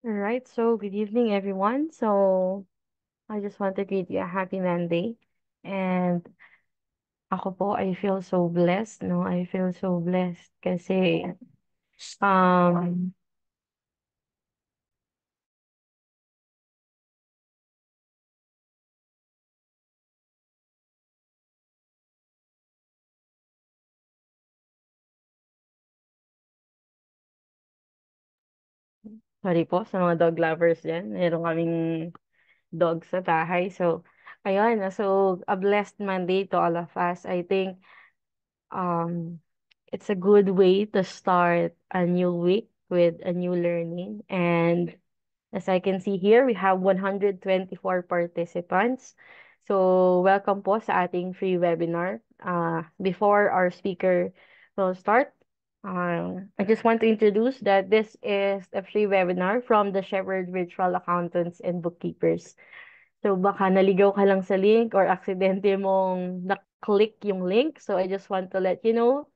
All right, so good evening, everyone. So I just want to greet you a happy Monday. And ako po, I feel so blessed, no? I feel so blessed kasi um sorry po sa mga dog lovers diyan. Meron kaming dog sa bahay. So ayun, so a blessed Monday to all of us. I think um it's a good way to start a new week with a new learning. And as I can see here, we have 124 participants. So, welcome po sa ating free webinar. Before our speaker will start, I just want to introduce that this is a free webinar from the Shepherd Virtual Accountants and Bookkeepers. So, baka naligaw ka lang sa link or aksidente mong na-click yung link. So, I just want to let you know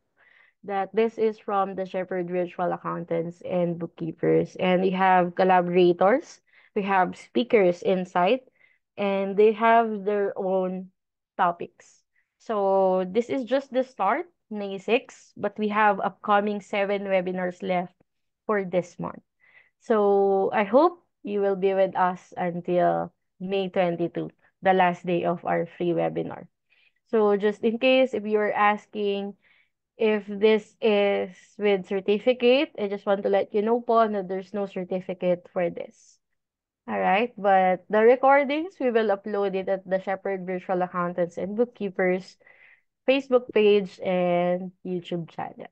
that this is from the Shepherd Virtual Accountants and Bookkeepers. And we have collaborators, we have speakers inside, and they have their own topics. So this is just the start, May 6, but we have upcoming 7 webinars left for this month. So I hope you will be with us until May 22, the last day of our free webinar. So just in case if you're asking if this is with certificate, I just want to let you know po na there's no certificate for this. All right, but the recordings, we will upload it at the Shepherd Virtual Accountants and Bookkeepers Facebook page and YouTube channel.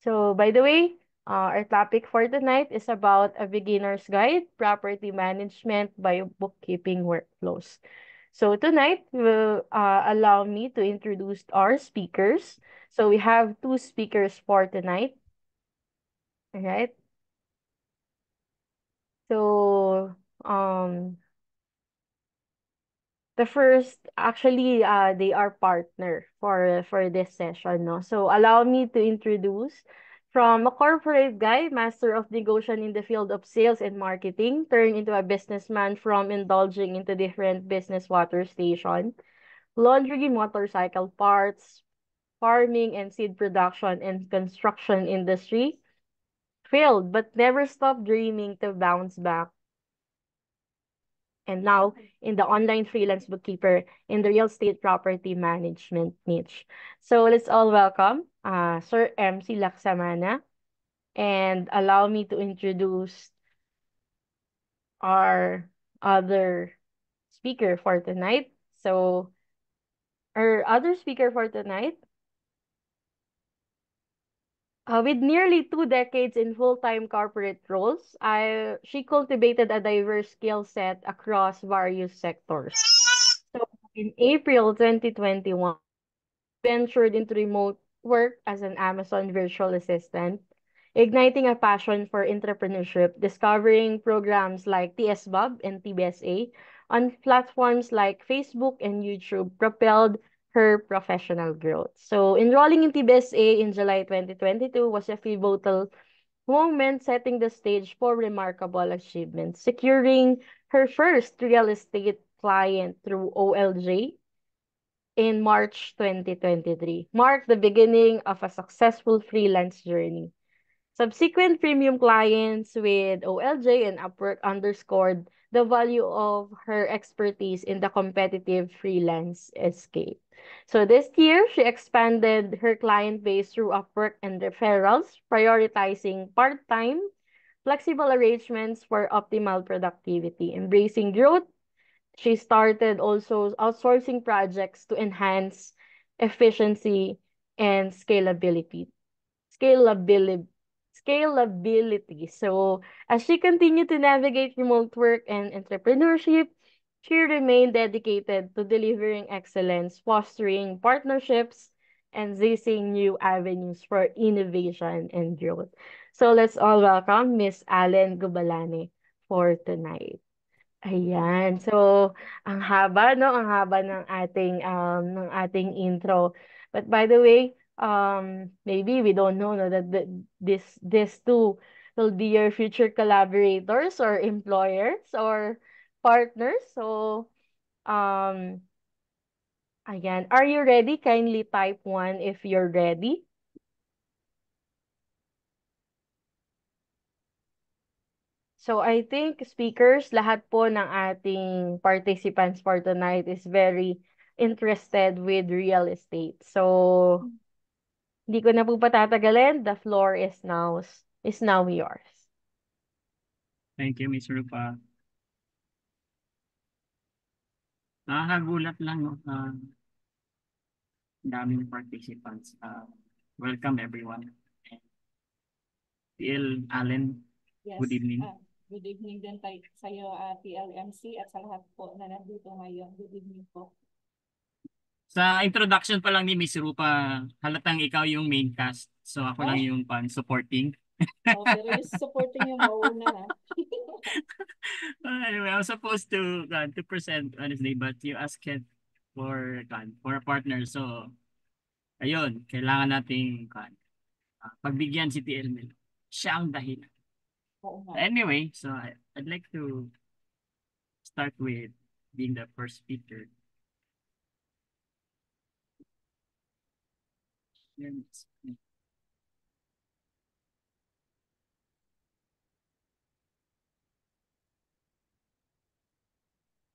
So, by the way, our topic for tonight is about a beginner's guide, property management by bookkeeping workflows. So tonight will allow me to introduce our speakers. So we have two speakers for tonight. All right. So the first actually they are partner for this session, no. So allow me to introduce from a corporate guy, master of negotiation in the field of sales and marketing, turned into a businessman from indulging into different business water station, laundry, motorcycle parts, farming and seed production and construction industry, failed but never stopped dreaming to bounce back. And now in the online freelance bookkeeper in the real estate property management niche. So let's all welcome Sir MC Laksamana, and allow me to introduce our other speaker for tonight. So our other speaker for tonight, with nearly 2 decades in full-time corporate roles, she cultivated a diverse skill set across various sectors. So in April 2021, ventured into remote work as an Amazon virtual assistant, igniting a passion for entrepreneurship, discovering programs like TSBUB and TBSA on platforms like Facebook and YouTube propelled her professional growth. So enrolling in TBSA in July 2022 was a pivotal moment, setting the stage for remarkable achievements, securing her first real estate client through OLJ in March 2023, marked the beginning of a successful freelance journey. Subsequent premium clients with OLJ and Upwork underscored the value of her expertise in the competitive freelance escape. So this year, she expanded her client base through Upwork and referrals, prioritizing part-time, flexible arrangements for optimal productivity, embracing growth. She started also outsourcing projects to enhance efficiency and Scalability. Scalability. So, as she continued to navigate remote work and entrepreneurship, she remained dedicated to delivering excellence, fostering partnerships, and seizing new avenues for innovation and growth. So, let's all welcome Miss Allen Gubalane for tonight. Ayan. So, ang haba, no? Ang haba ng ating intro. But by the way, maybe we don't know, no, that this two will be your future collaborators or employers or partners. So, um, again, are you ready? Kindly type one if you're ready. So I think speakers, lahat po ng ating participants for tonight is very interested with real estate. So hindi ko na po patatagalin. The floor is now yours. Thank you, Miss Rupa. Nakakagulat lang, no? Daming participants. Welcome, everyone. And TL Allen, Yes, good evening. good evening din sa iyo, TLMC, at sa lahat po na nandito ngayon. Good evening po. Sa introduction pa lang ni Miss Rupa, halatang ikaw yung main cast. So ako lang yung supporting. Pero yung supporting yung mauna, ha? Anyway, I was supposed to present honestly, but you asked for a partner. So ayun, kailangan nating pagbigyan si TL Mel. Siya ang dahilan. Oo nga. Anyway, so I'd like to start with being the first speaker.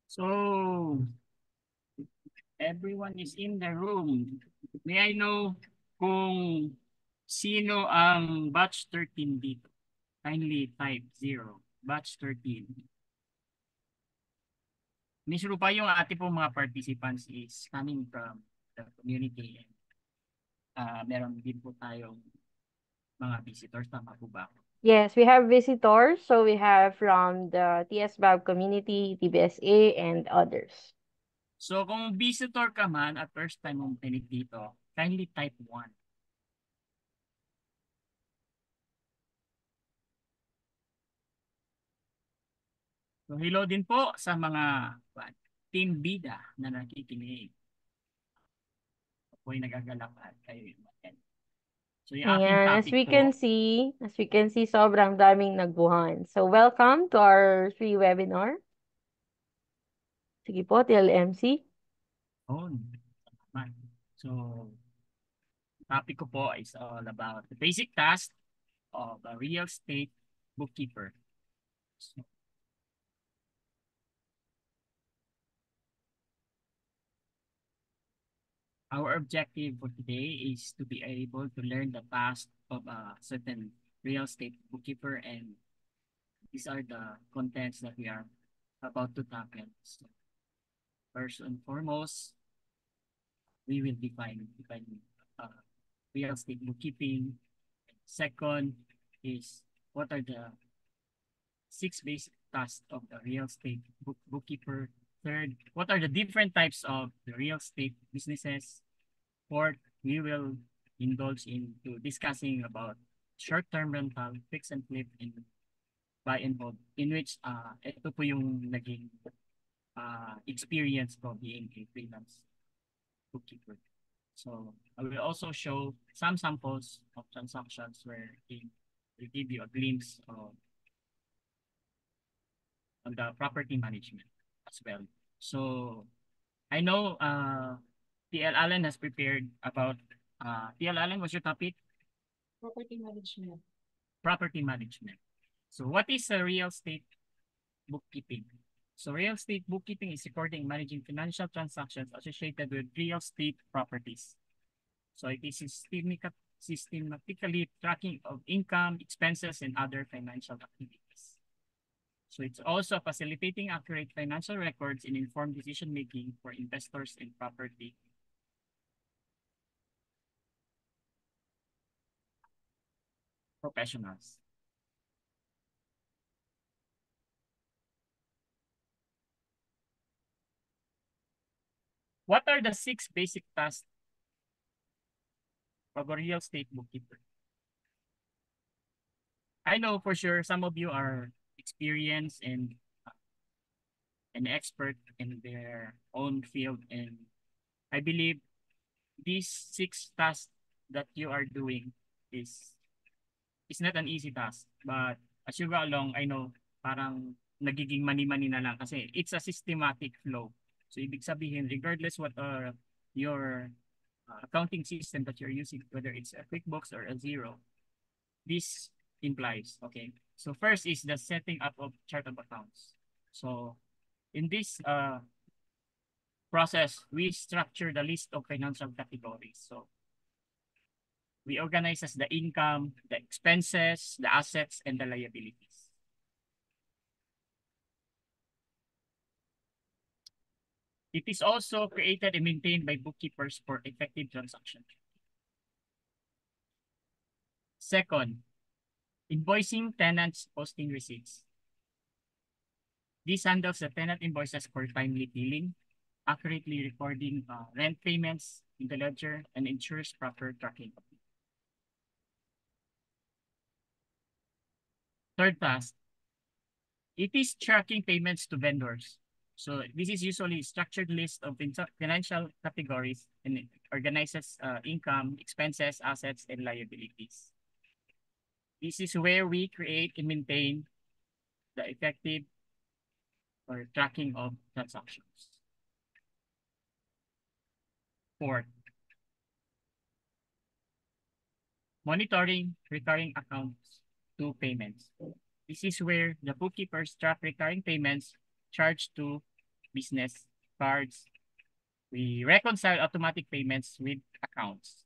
So, everyone is in the room. May I know kung sino ang batch 13 dito? Kindly type 0. Batch 13. Miss Rupa, yung ate po mga participants is coming from the community. Meron din po tayong mga visitors. Tama po ba? Yes, we have visitors. So we have from the TSBAB community, TBSA, and others. So kung visitor ka man at first time mong tinig dito, kindly type 1. So hello din po sa mga team bida na nakikinig. Ako'y nagagalak at kayo yung attend. So yung ating Ayan, topic po, as we can see, sobrang daming nagbuhan. So welcome to our free webinar. Sige po, TLMC. oh, naman. So topic ko po is all about the basic task of a real estate bookkeeper. So, our objective for today is to be able to learn the task of a certain real estate bookkeeper, and these are the contents that we are about to tackle. So, first and foremost, we will define uh, real estate bookkeeping. Second is what are the 6 basic tasks of the real estate bookkeeper. Third, what are the different types of the real estate businesses. Fourth, we will indulge into discussing about short-term rental, fix and flip, and buy and hold, in which ito po yung naging experience ko being a freelance bookkeeper. So I will also show some samples of transactions where it will give you a glimpse of the property management as well. So I know TL Allen has prepared about TL Allen, what's your topic? Property management. Property management. So what is a real estate bookkeeping? So real estate bookkeeping is recording and managing financial transactions associated with real estate properties. So it is systematically tracking of income, expenses, and other financial activities. So it's also facilitating accurate financial records and informed decision-making for investors and property professionals. What are the 6 basic tasks of a real estate bookkeeper? I know for sure some of you are experienced and an expert in their own field, and I believe these 6 tasks that you are doing is it's not an easy task. But as you go along, I know parang nagiging mani-mani na lang kasi it's a systematic flow. So ibig sabihin, regardless what your accounting system that you're using, whether it's a QuickBooks or a Xero, this implies, okay? So first is the setting up of chart of accounts. So in this process, we structure the list of financial categories. So we organize as the income, the expenses, the assets, and the liabilities. It is also created and maintained by bookkeepers for effective transaction. Second, invoicing tenants posting receipts. This handles the tenant invoices for timely billing, accurately recording rent payments in the ledger, and ensures proper tracking. Third task, it is tracking payments to vendors. So this is usually a structured list of financial categories and it organizes income, expenses, assets, and liabilities. This is where we create and maintain the effective or tracking of transactions. Fourth, monitoring recurring accounts to payments. This is where the bookkeepers track recurring payments charged to business cards. We reconcile automatic payments with accounts.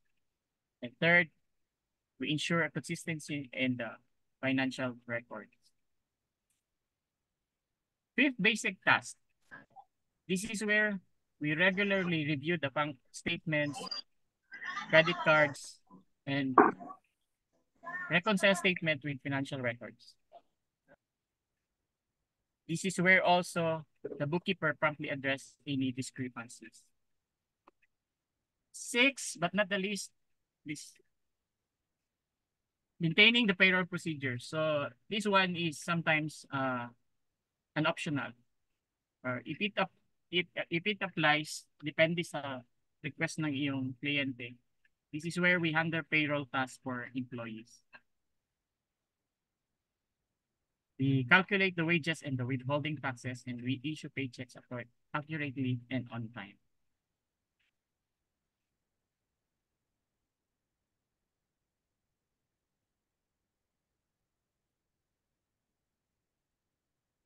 And third, we ensure a consistency in the financial records. Fifth basic task. This is where we regularly review the bank statements, credit cards, and reconcile statement with financial records. This is where also the bookkeeper promptly address any discrepancies. Six, but not the least, this maintaining the payroll procedure. So this one is sometimes an optional. Or if it applies, depende sa request ng iyong kliyente. This is where we handle payroll tasks for employees. We calculate the wages and the withholding taxes, and we issue paychecks accurately and on time.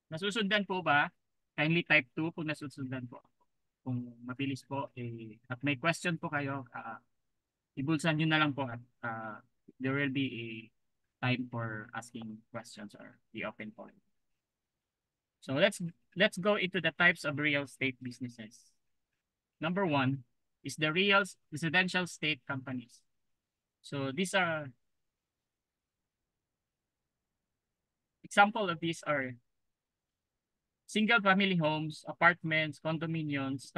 Nasusundan po ba? Kindly type 2 kung nasusundan po. Kung mabilis po, at may question po kayo, ibulsan nyo na lang po at there will be a time for asking questions or be open for it. So let's go into the types of real estate businesses. Number one is the residential estate companies. So these are example of these are single family homes, apartments, condominiums,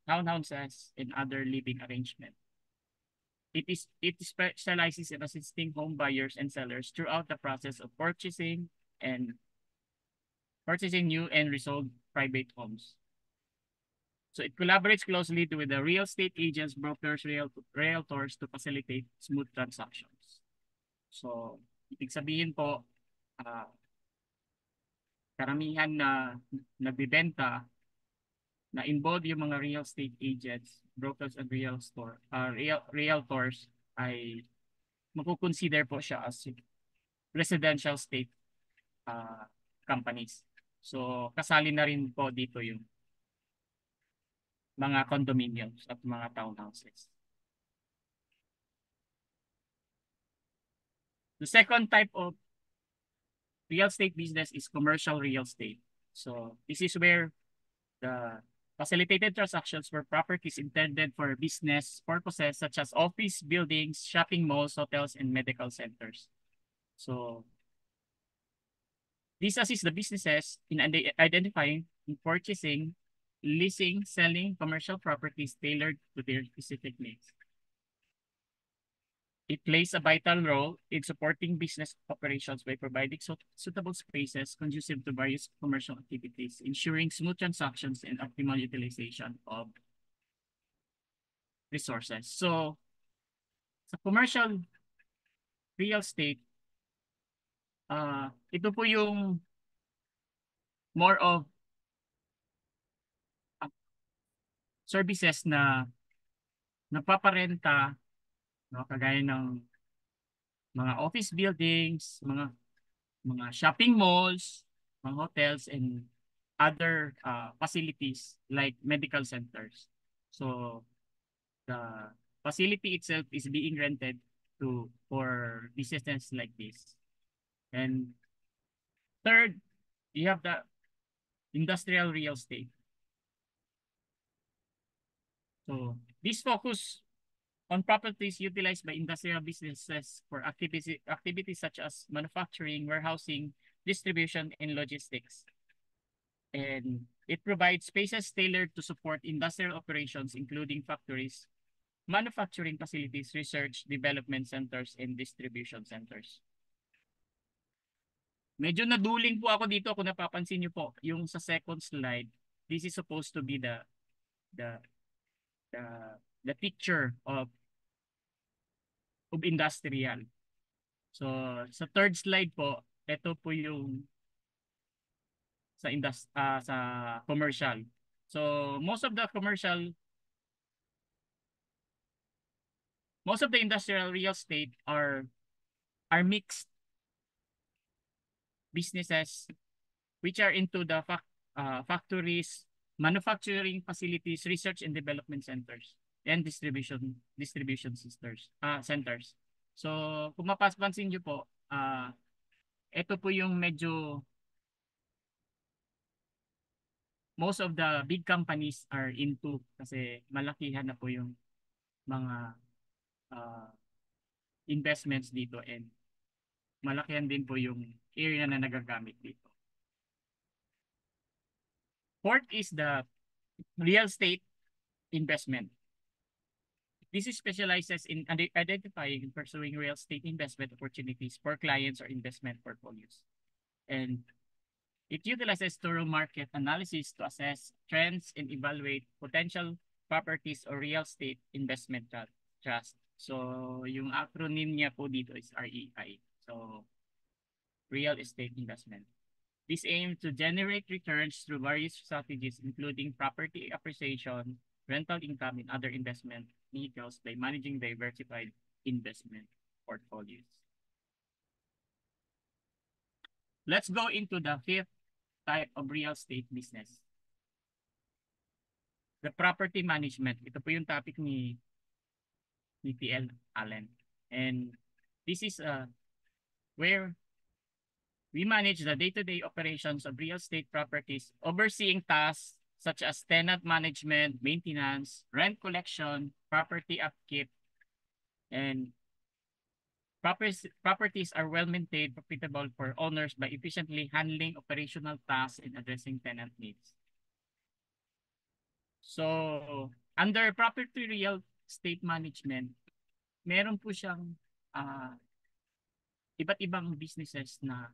townhouses, and other living arrangements. It specializes in assisting home buyers and sellers throughout the process of purchasing new and resold private homes. So it collaborates closely with the real estate agents, brokers, realtors to facilitate smooth transactions. So, ibig sabihin po, karamihan na nagbibenta na involved yung mga real estate agents, brokers, and realtors ay makukonsider po siya as residential estate companies. So, kasali na rin po dito yung mga condominiums at mga townhouses. The second type of real estate business is commercial real estate. So this is where the facilitated transactions for properties intended for business purposes such as office buildings, shopping malls, hotels, and medical centers. So this assists the businesses in identifying, in purchasing, leasing, selling commercial properties tailored to their specific needs. It plays a vital role in supporting business operations by providing suitable spaces conducive to various commercial activities, ensuring smooth transactions and optimal utilization of resources. So, sa commercial real estate, ito po yung more of uh, services na napaparenta, no, kagaya ng mga office buildings, mga shopping malls, mga hotels, and other facilities like medical centers. So the facility itself is being rented to for businesses like this. And third, you have the industrial real estate. So this focus on properties utilized by industrial businesses for activities such as manufacturing, warehousing, distribution, and logistics. And it provides spaces tailored to support industrial operations, including factories, manufacturing facilities, research, development centers, and distribution centers. Medyo naduling po ako dito kung napapansin niyo po yung sa second slide. This is supposed to be the the the picture of industrial. So sa third slide po, ito po yung sa commercial. So most of the industrial real estate are mixed businesses which are into the factories, manufacturing facilities, research and development centers, and distribution centers. So kung mapapansin niyo po, ito po yung medyo most of the big companies are into kasi malakihan na po yung mga uh, investments dito and malakihan din po yung area na nagagamit dito. Fourth is the real estate investment. This specializes in identifying and pursuing real estate investment opportunities for clients or investment portfolios. And it utilizes thorough market analysis to assess trends and evaluate potential properties or real estate investment trust. So, yung acronym niya po dito is REI. So, real estate investment. This aims to generate returns through various strategies, including property appreciation, rental income, and other investment vehicles by managing diversified investment portfolios. Let's go into the fifth type of real estate business. The property management. Ito po yung topic ni TL Allen. And this is where we manage the day-to-day operations of real estate properties, overseeing tasks such as tenant management, maintenance, rent collection, property upkeep, and properties are well maintained, profitable for owners by efficiently handling operational tasks and addressing tenant needs. So, under property real estate management, meron po siyang iba't ibang businesses na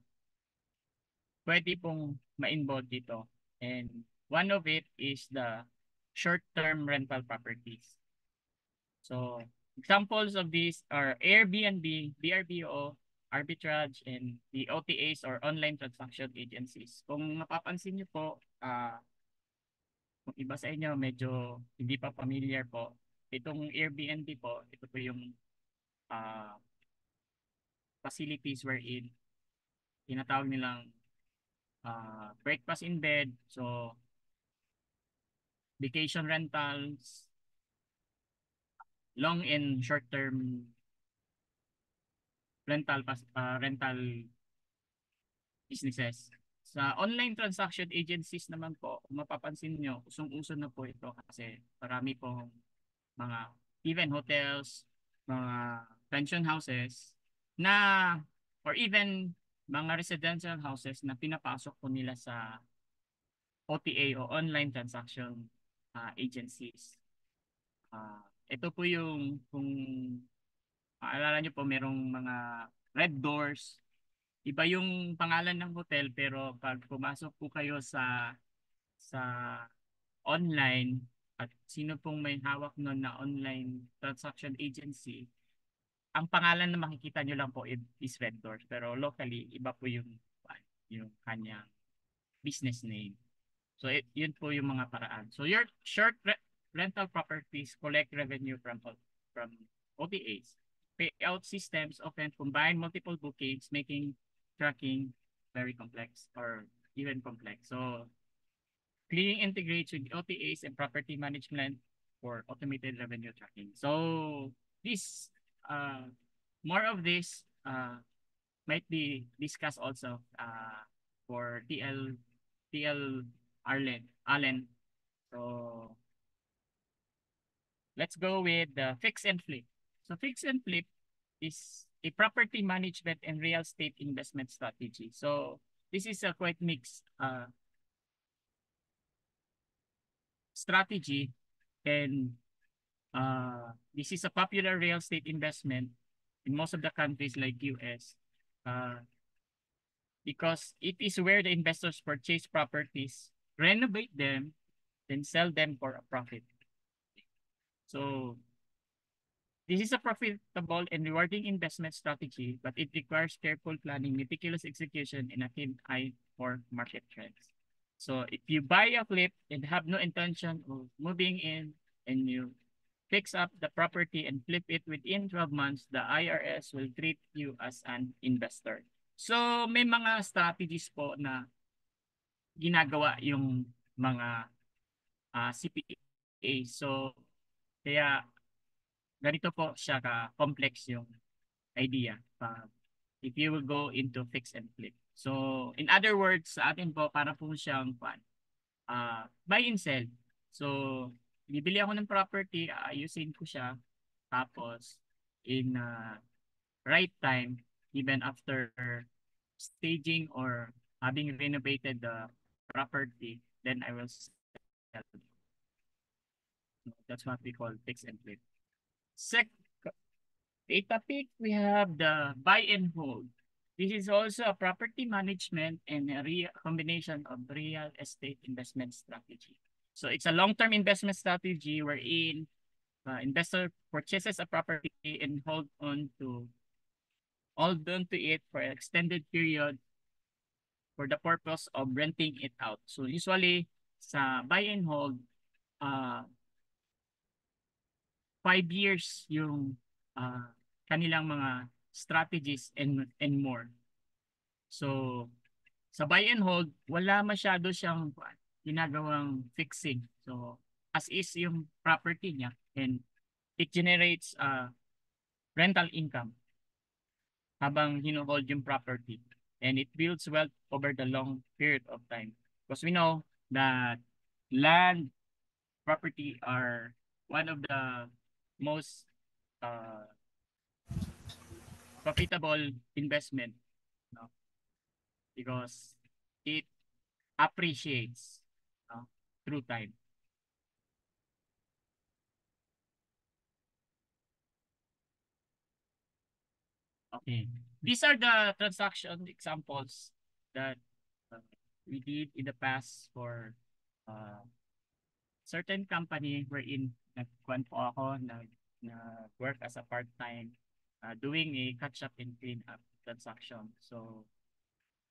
pwede pong ma-involve dito. And one of it is the short-term rental properties. So, examples of these are Airbnb, VRBO, arbitrage, and the OTAs or online transaction agencies. Kung mapapansin niyo po, kung iba sa inyo medyo hindi pa familiar po, itong Airbnb po, ito po yung facilities wherein tinatawag nilang breakfast in bed, so vacation rentals, long and short-term rental businesses. Sa online transaction agencies naman po, kung mapapansin nyo, usong-uso na po ito kasi marami pong mga even hotels, mga pension houses na or even mga residential houses na pinapasok po nila sa OTA o online transaction agencies. Ito po yung kung maalala nyo po merong mga red doors. Iba yung pangalan ng hotel pero pag pumasok po kayo sa online at sino pong may hawak nun na online transaction agency, ang pangalan na makikita nyo lang po is Red Doors. Pero locally, iba po yung kanyang business name. So yun po yung mga paraan. So your rental properties collect revenue from OTAs. Payout systems often combine multiple bookings, making tracking very complex or even complex. So clearing integrates with OTAs and property management for automated revenue tracking. So this more of this might be discussed also for TL Allen. So let's go with the fix and flip. So fix and flip is a property management and real estate investment strategy. So this is a quite mixed strategy, and this is a popular real estate investment in most of the countries like US because it is where the investors purchase properties, renovate them, then sell them for a profit. So this is a profitable and rewarding investment strategy, but it requires careful planning, meticulous execution, and a keen eye for market trends. So if you buy a flip and have no intention of moving in and you fix up the property and flip it within 12 months, the IRS will treat you as an investor. So may mga strategies po na ginagawa yung mga CPA. So kaya ganito po siya ka-complex yung idea if you will go into fix and flip. So in other words, sa atin po para po siyang buy and sell. So bibili ako ng property, aayusin ko siya, tapos in right time, even after staging or having renovated the property, then I will sell. That's what we call fix and flip. Data pick, we have the buy and hold. This is also a property management and a combination of real estate investment strategy. So it's a long-term investment strategy wherein investor purchases a property and hold on to it for an extended period for the purpose of renting it out. So usually sa buy and hold, 5 years yung kanilang mga strategies and more. So sa buy and hold, wala masyado siyang ginagawang fixing. So as is yung property niya, and it generates rental income habang hino-hold yung property, and it builds wealth over the long period of time. Because we know that land property are one of the most profitable investment, no? Because it appreciates through time. Okay, these are the transaction examples that we did in the past for certain company wherein nagkuhan po ako na work as a part-time doing a catch-up and clean-up transaction. So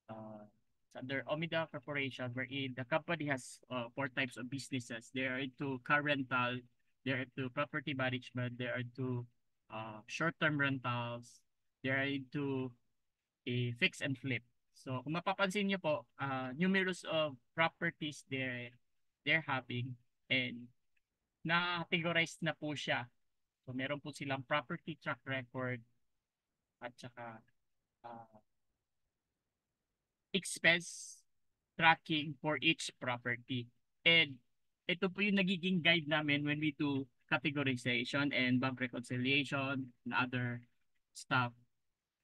it's under Omida Corporation wherein the company has 4 types of businesses. They are into car rental, they are into property management, they are into short-term rentals, they are into a fix and flip. So kung mapapansin niyo po, numerous of properties they're having, and na-categorized na po siya. So meron po silang property track record at saka expense tracking for each property. And ito po yung nagiging guide namin when we do categorization and bank reconciliation and other stuff.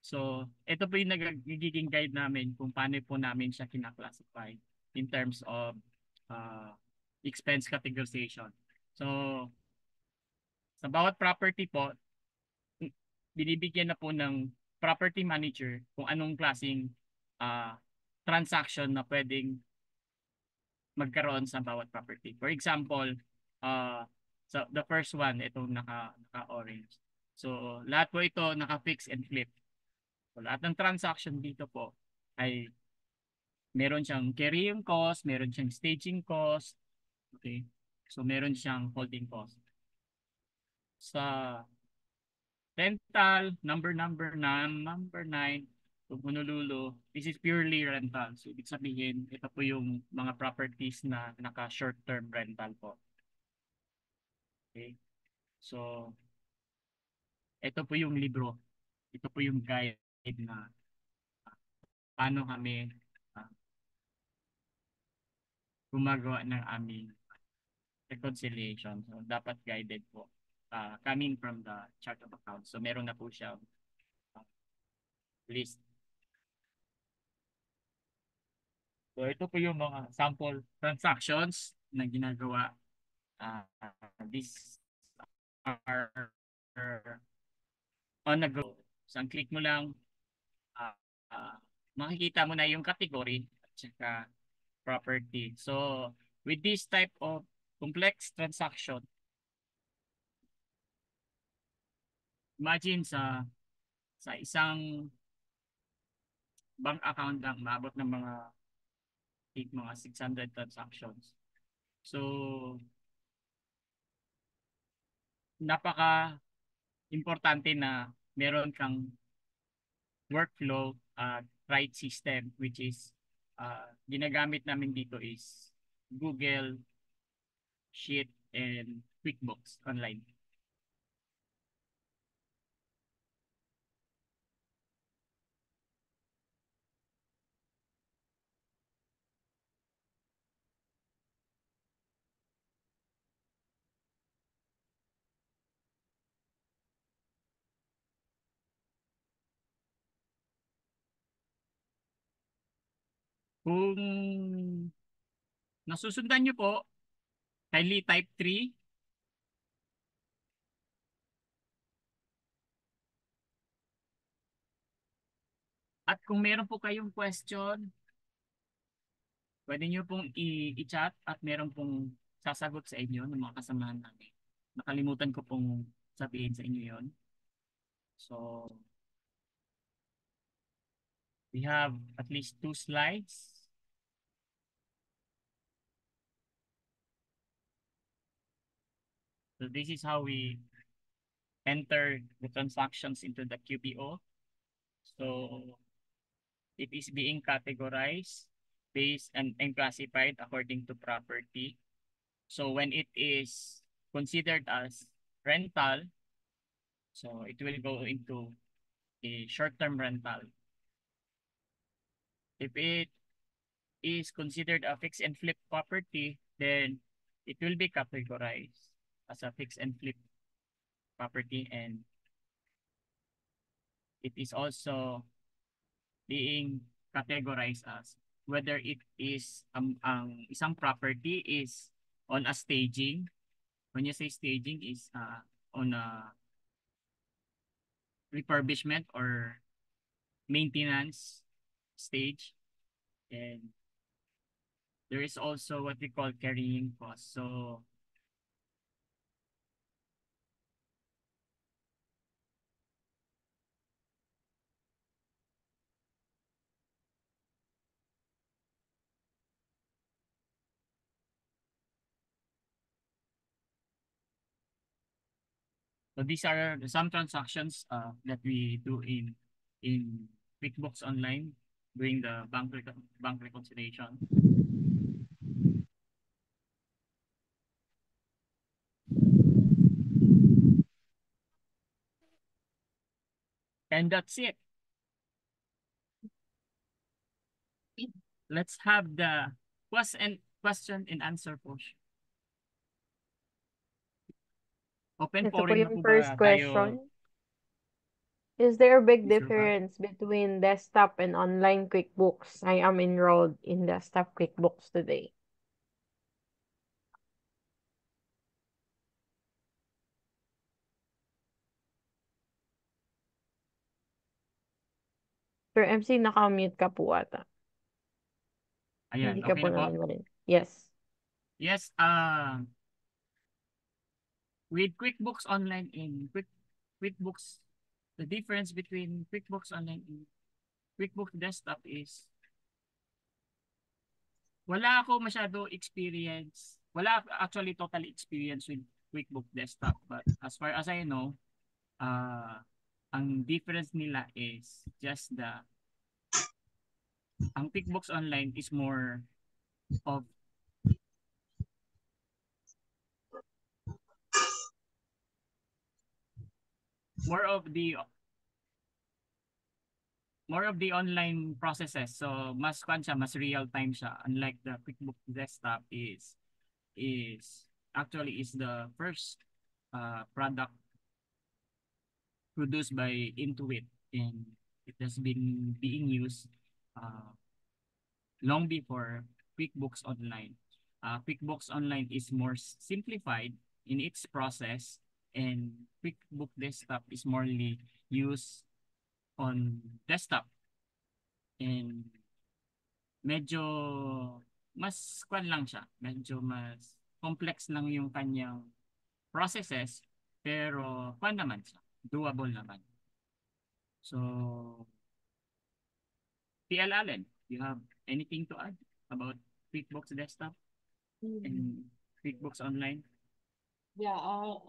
So ito po yung nagiging guide namin kung paano po namin siya kinaklasify in terms of expense categorization. So sa bawat property po, binibigyan na po ng property manager kung anong klaseng transaction na pwedeng magkaroon sa bawat property. For example, so the first one, itong naka-orange. So, lahat po ito naka-fix and flip. So, lahat ng transaction dito po ay meron siyang carrying cost, meron siyang staging cost, okay? So, meron siyang holding cost. Sa rental, number 9, so Honolulu, this is purely rental. So, ibig sabihin, ito po yung mga properties na naka-short-term rental po. Okay? So, ito po yung libro. Ito po yung guide na paano kami ah, gumagawa ng aming reconciliation. So, dapat guided po. Coming from the chart of accounts. So, meron na po siya list. So, ito po yung mga sample transactions na ginagawa. These are on the go. So, ang click mo lang, uh, uh, makikita mo na yung category at saka property. So, with this type of complex transaction, imagine sa isang bank account lang, maabot ng mga 600 transactions. So, napaka-importante na meron kang workflow right system, which is ginagamit namin dito is Google Sheet and QuickBooks Online. Kung nasusundan nyo po, kindly type 3. At kung meron po kayong question, pwede nyo pong i-chat at meron pong sasagot sa inyo ng mga kasamahan namin. Nakalimutan ko pong sabihin sa inyo yon. So, we have at least 2 slides. So, this is how we enter the transactions into the QBO. So, it is being categorized based and classified according to property. So, when it is considered as rental, so it will go into a short-term rental. If it is considered a fix and flip property, then it will be categorized as a fix and flip property, and it is also being categorized as whether it is ang isang property is on a staging. When you say staging is on a refurbishment or maintenance stage, and there is also what we call carrying cost. So these are some transactions that we do in QuickBooks Online doing the bank reconciliation. And that's it. Let's have the question and answer portion. Open Ito po forum na yung po first ba tayo? question. Is there a big Mr. Val? difference between desktop and online QuickBooks? I am enrolled in desktop QuickBooks today. Sir MC, naka-mute ka po ata. Ayan, Hindi ka okay po na po? narinig. Yes. Yes, with QuickBooks Online and QuickBooks, the difference between QuickBooks Online and QuickBooks Desktop is wala ako masyado experience. Wala actually totally experience with QuickBooks Desktop. But as far as I know, ang difference nila is just ang QuickBooks Online is of more of the online processes. So mas kwan siya, mas real time siya. Unlike the QuickBooks Desktop is actually is the first product produced by Intuit, and it has been being used uh, long before QuickBooks Online. QuickBooks Online is more simplified in its process, and QuickBooks Desktop is morely used on desktop, and medyo mas kwan lang siya, medyo mas complex lang yung kanyang processes, pero kwan naman siya, doable naman. So, TL Allen, you have anything to add about QuickBooks Desktop and QuickBooks Online? Yeah,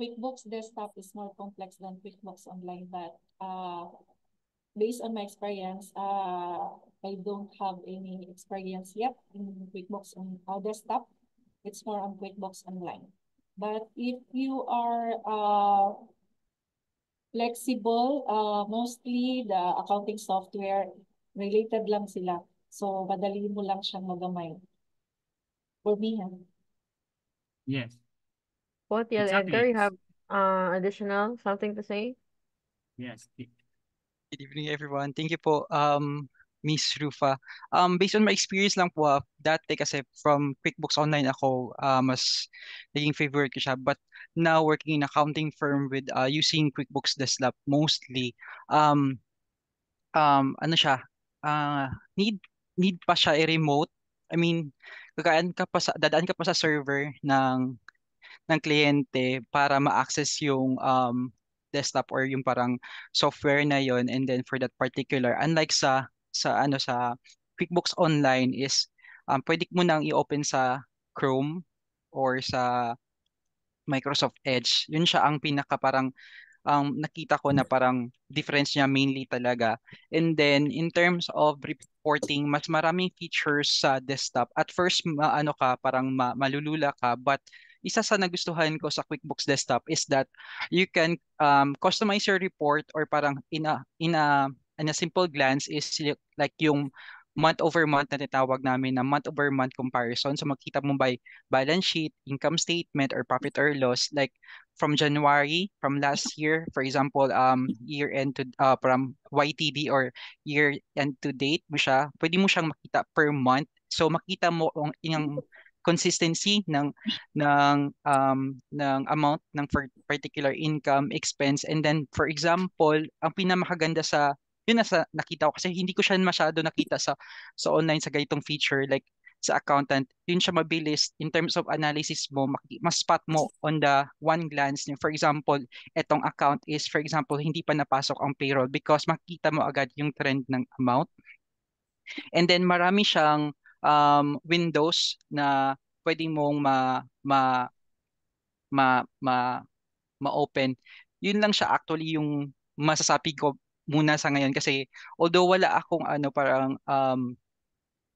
QuickBooks Desktop is more complex than QuickBooks Online, but based on my experience, I don't have any experience yet in QuickBooks on Desktop. It's more on QuickBooks Online. But if you are flexible, mostly the accounting software related lang sila. So, madali mo lang siyang magamay. For me, ha? Yes, What, TL Edgar, exactly. you have additional something to say? Yes. Good evening, everyone. Thank you po, Miss Rufa. Based on my experience lang po, dati kasi from QuickBooks Online ako, mas naging favorite ko siya. But now working in accounting firm with using QuickBooks Desktop mostly, um, ano siya, uh, need need pa siya i-remote. I mean, dadaan ka pa sa server ng kliyente para ma-access yung desktop or yung parang software na yon, and then for that particular, unlike sa QuickBooks Online is pwede mo nang i-open sa Chrome or sa Microsoft Edge. Yun siya ang pinaka parang ang nakita ko na parang difference niya mainly talaga. And then in terms of reporting, mas maraming features sa desktop. At first, ano ka, parang malulula ka, but isa sa nagustuhan ko sa QuickBooks Desktop is that you can customize your report, or parang in a simple glance is like yung month over month na tinatawag namin na month over month comparison. So makita mo by balance sheet, income statement, or profit or loss, like from January from last year, for example, year end to from YTD or year end to date mo siya, pwede mo siyang makita per month. So makita mo ang yung consistency ng amount ng particular income, expense, and then for example, ang pinamakaganda sa yun na sa nakita ko, kasi hindi ko siya masyado nakita sa online sa ganitong feature, like sa accountant, yun siya mabilis in terms of analysis mo, mas spot mo on the one glance. For example, etong account is, for example, hindi pa napasok ang payroll because makita mo agad yung trend ng amount. And then marami siyang windows na pwedeng mong ma, ma, ma, ma-open. Yun lang siya actually yung masasabi ko muna sa ngayon, kasi although wala akong ano parang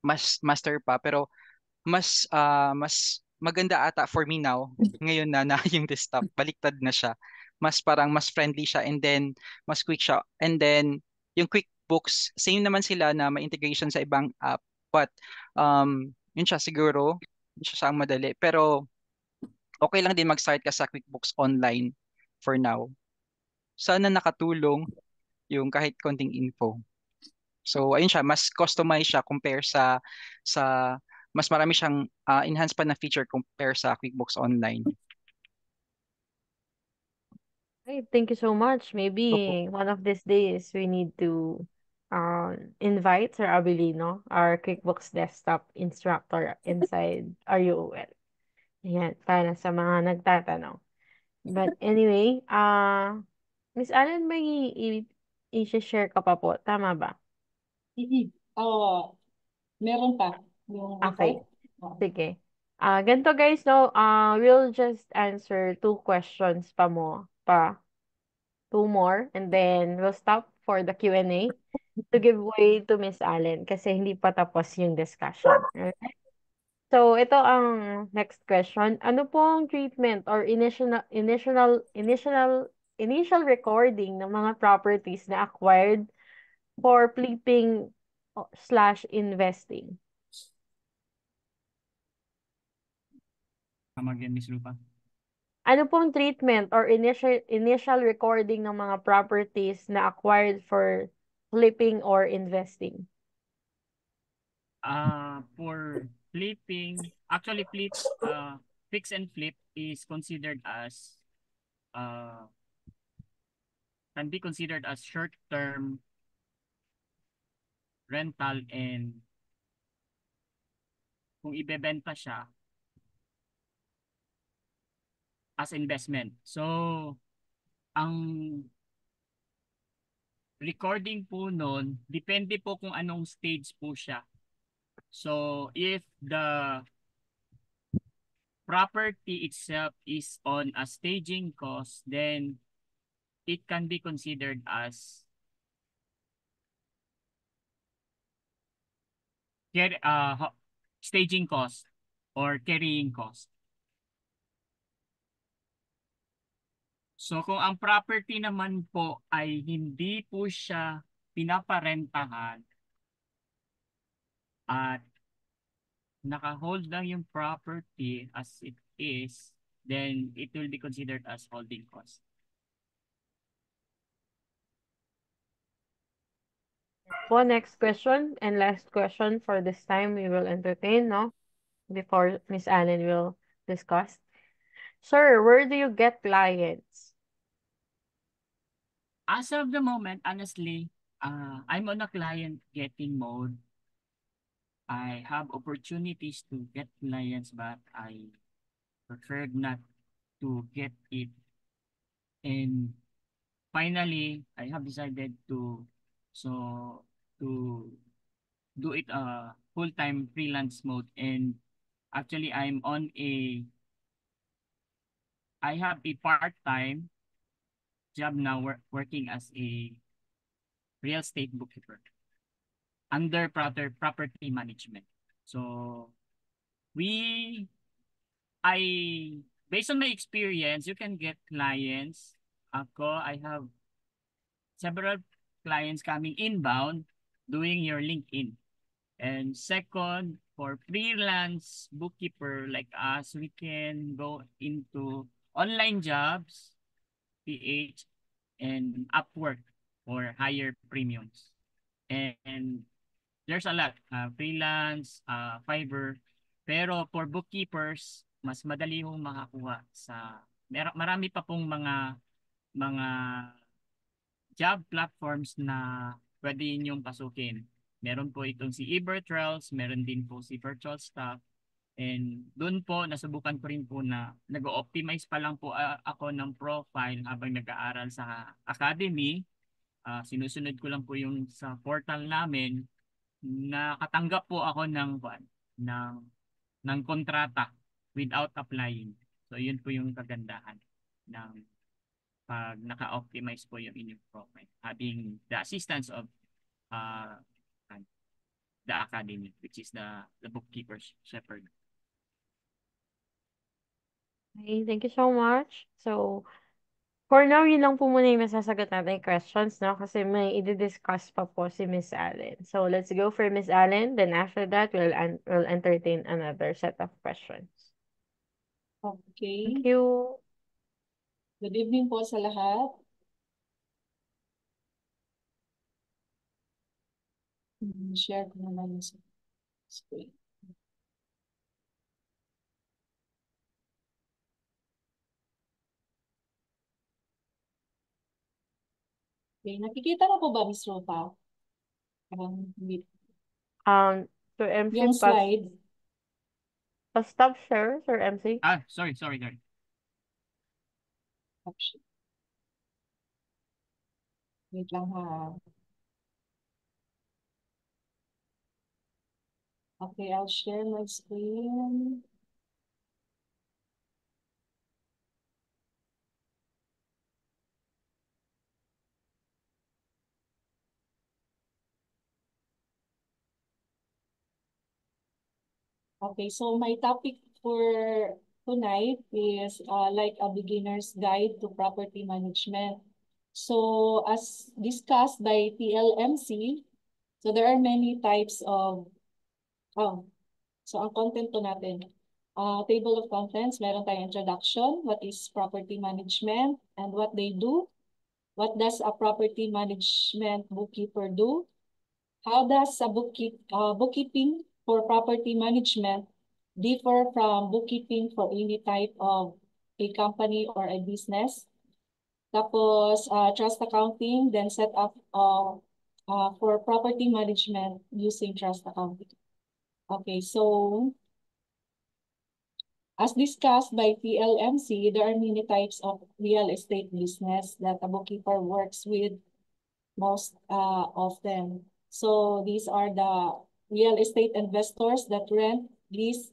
mas master pa, pero mas maganda ata for me now ngayon na yung desktop baliktad na siya, mas parang mas friendly siya, and then mas quick siya, and then yung QuickBooks same naman sila na may integration sa ibang app, but yun siya siguro, yun siya ang madali, pero okay lang din mag-start ka sa QuickBooks Online for now. Sana nakatulong yung kahit konting info. So ayun siya, mas customized siya compare sa mas marami siyang enhanced pa na feature compare sa QuickBooks Online. Hey, thank you so much. Opo. Maybe one of these days we need to invite Sir Abilino, our QuickBooks desktop instructor inside RUOL. Ayan, para sa mga nagtatanong. But anyway, Miss Allen, may i-share ka pa po. Tama ba? Oo, meron pa yung report. Okay. Sige. Ganito guys, no, we'll just answer 2 questions two more, and then we'll stop for the Q&A to give way to Miss Allen kasi hindi pa tapos yung discussion. Alright? So, ito ang next question. Ano po ang treatment or initial recording ng mga properties na acquired for flipping slash investing? Come again, Miss Rupa. Ano pong treatment or initial recording ng mga properties na acquired for flipping or investing? For flipping, actually fix and flip is considered as can be considered as short-term rental, and kung ibebenta siya as investment. So, ang recording po nun, depende po kung anong stage po siya. So, if the property itself is on a staging cost, then it can be considered as staging cost or carrying cost. So kung ang property naman po ay hindi po siya pinaparentahan at naka-hold lang yung property as it is, then it will be considered as holding cost. Po, next question and last question for this time we will entertain, no? Before Miss Allen will discuss. Sir, where do you get clients? As of the moment, honestly, I'm on a client getting mode. I have opportunities to get clients, but I preferred not to get it. And finally, I have decided to so to do it full-time freelance mode. And actually, I have a part-time job now working as a real estate bookkeeper under property management. So we I based on my experience, you can get clients. I have several clients coming inbound doing your LinkedIn. And second, for freelance bookkeeper like us, we can go into online jobs, PH, and Upwork for higher premiums. And there's a lot, freelance, Fiverr. Pero for bookkeepers, mas madali hong makakuha sa marami pa pong mga job platforms na pwede ninyong pasukin. Meron po itong si eVirtuals, meron din po si Virtual Staff. And doon po, nasubukan ko rin po na nag-optimize pa lang po ako ng profile habang nag-aaral sa academy. Sinusunod ko lang po yung sa portal namin. Nakatanggap po ako ng, ng kontrata without applying. So yun po yung kagandahan ng pag naka-optimize po yung inyong profile, having the assistance of uh, the academy, which is the bookkeeper's shepherd. Okay, thank you so much. So, for now, yun lang po muna yung masasagot natin questions, no? Kasi may i-discuss pa po si Miss Allen. So, let's go for Miss Allen. Then after that, we'll entertain another set of questions. Okay. Thank you. Good evening po sa lahat. Share ko naman yung screen. Okay, nakikita mo po ba, Miss Rupa? Hindi. Sir MC, Yung slide. stop share, Sir MC. Sorry. Option. Wait lang ha. Okay, I'll share my screen. Okay, so my topic for tonight is like a beginner's guide to property management. So as discussed by TLMC, so there are many types of, oh, so ang content po natin, table of contents, meron tayong introduction, what is property management and what they do, what does a property management bookkeeper do, how does a bookkeeping for property management differ from bookkeeping for any type of a company or a business? Tapos, trust accounting, then set up for property management using trust accounting. Okay, so as discussed by TLMC, there are many types of real estate business that a bookkeeper works with most often. So these are the real estate investors that rent, lease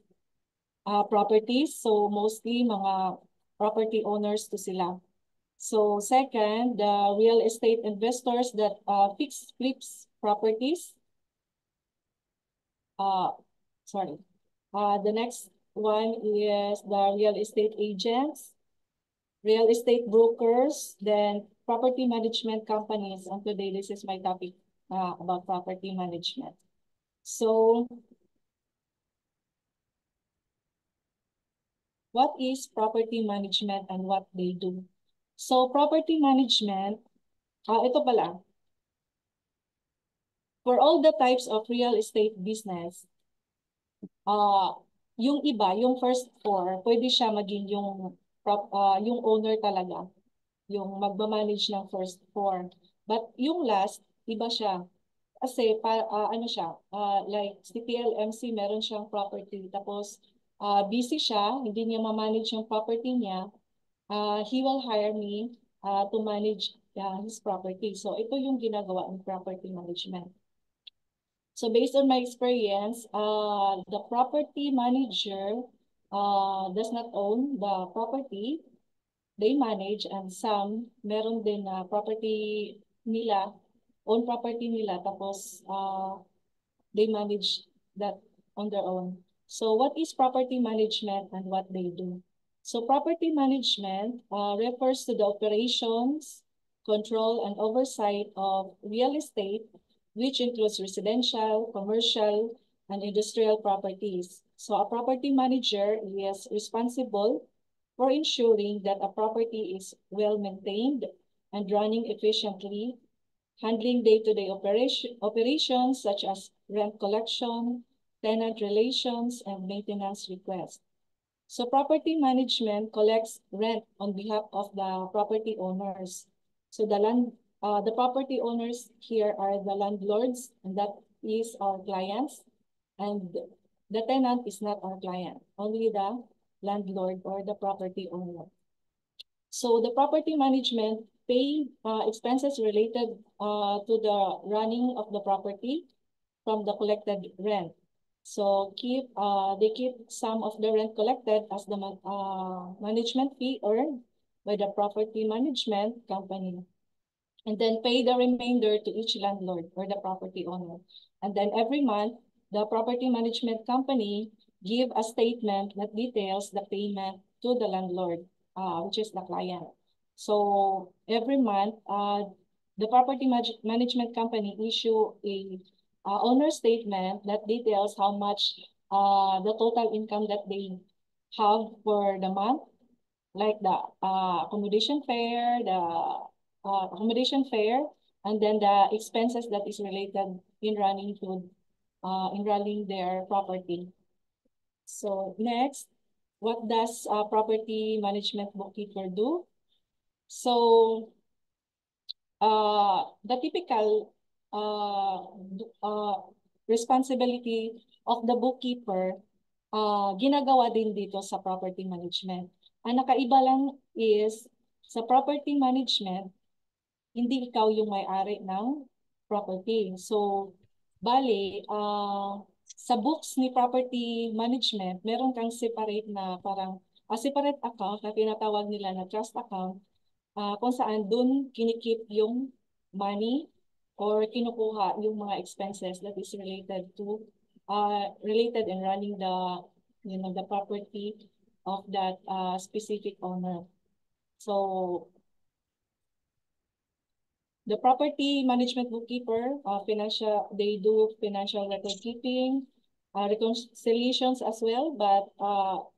properties. So mostly mga property owners to sila. So second, the real estate investors that flips properties. Uh, sorry. The next one is the real estate agents, real estate brokers, then property management companies. And today, this is my topic about property management. So what is property management and what they do? So property management, ito pala, for all the types of real estate business, yung iba, yung first four, pwede siya maging yung owner talaga, yung magmamanage ng first four. But yung last, iba siya. Kasi ano siya, like si PLMC, meron siyang property. Tapos busy siya, hindi niya ma-manage yung property niya. He will hire me to manage his property. So ito yung ginagawa ng property management. So based on my experience, the property manager does not own the property. They manage, and some meron din na property nila, own property nila, tapos they manage that on their own. So what is property management and what they do? So property management refers to the operations, control, and oversight of real estate, which includes residential, commercial, and industrial properties. So a property manager is responsible for ensuring that a property is well maintained and running efficiently, handling day-to-day operations such as rent collection, tenant relations, and maintenance requests. So property management collects rent on behalf of the property owners. So the property owners here are the landlords, and that is our clients. And the tenant is not our client, only the landlord or the property owner. So the property management pay expenses related to the running of the property from the collected rent. So they keep some of the rent collected as the management fee earned by the property management company, and then pay the remainder to each landlord or the property owner. And then every month, the property management company give a statement that details the payment to the landlord, which is the client. So every month, the property management company issue a owner statement that details how much the total income that they have for the month, like the accommodation fare, and then the expenses that is related in running their property. So next, what does a property management bookkeeper do? So the typical responsibility of the bookkeeper, ginagawa din dito sa property management. Ang nakaiba lang is sa property management, hindi ikaw yung may-ari ng property. So, bali, sa books ni property management, meron kang separate na parang separate account na tinatawag nila na trust account, kung saan dun kinikip yung money or kinukuha yung mga expenses that is related in running the property of that specific owner. So the property management bookkeeper, they do financial record keeping, reconciliations as well, but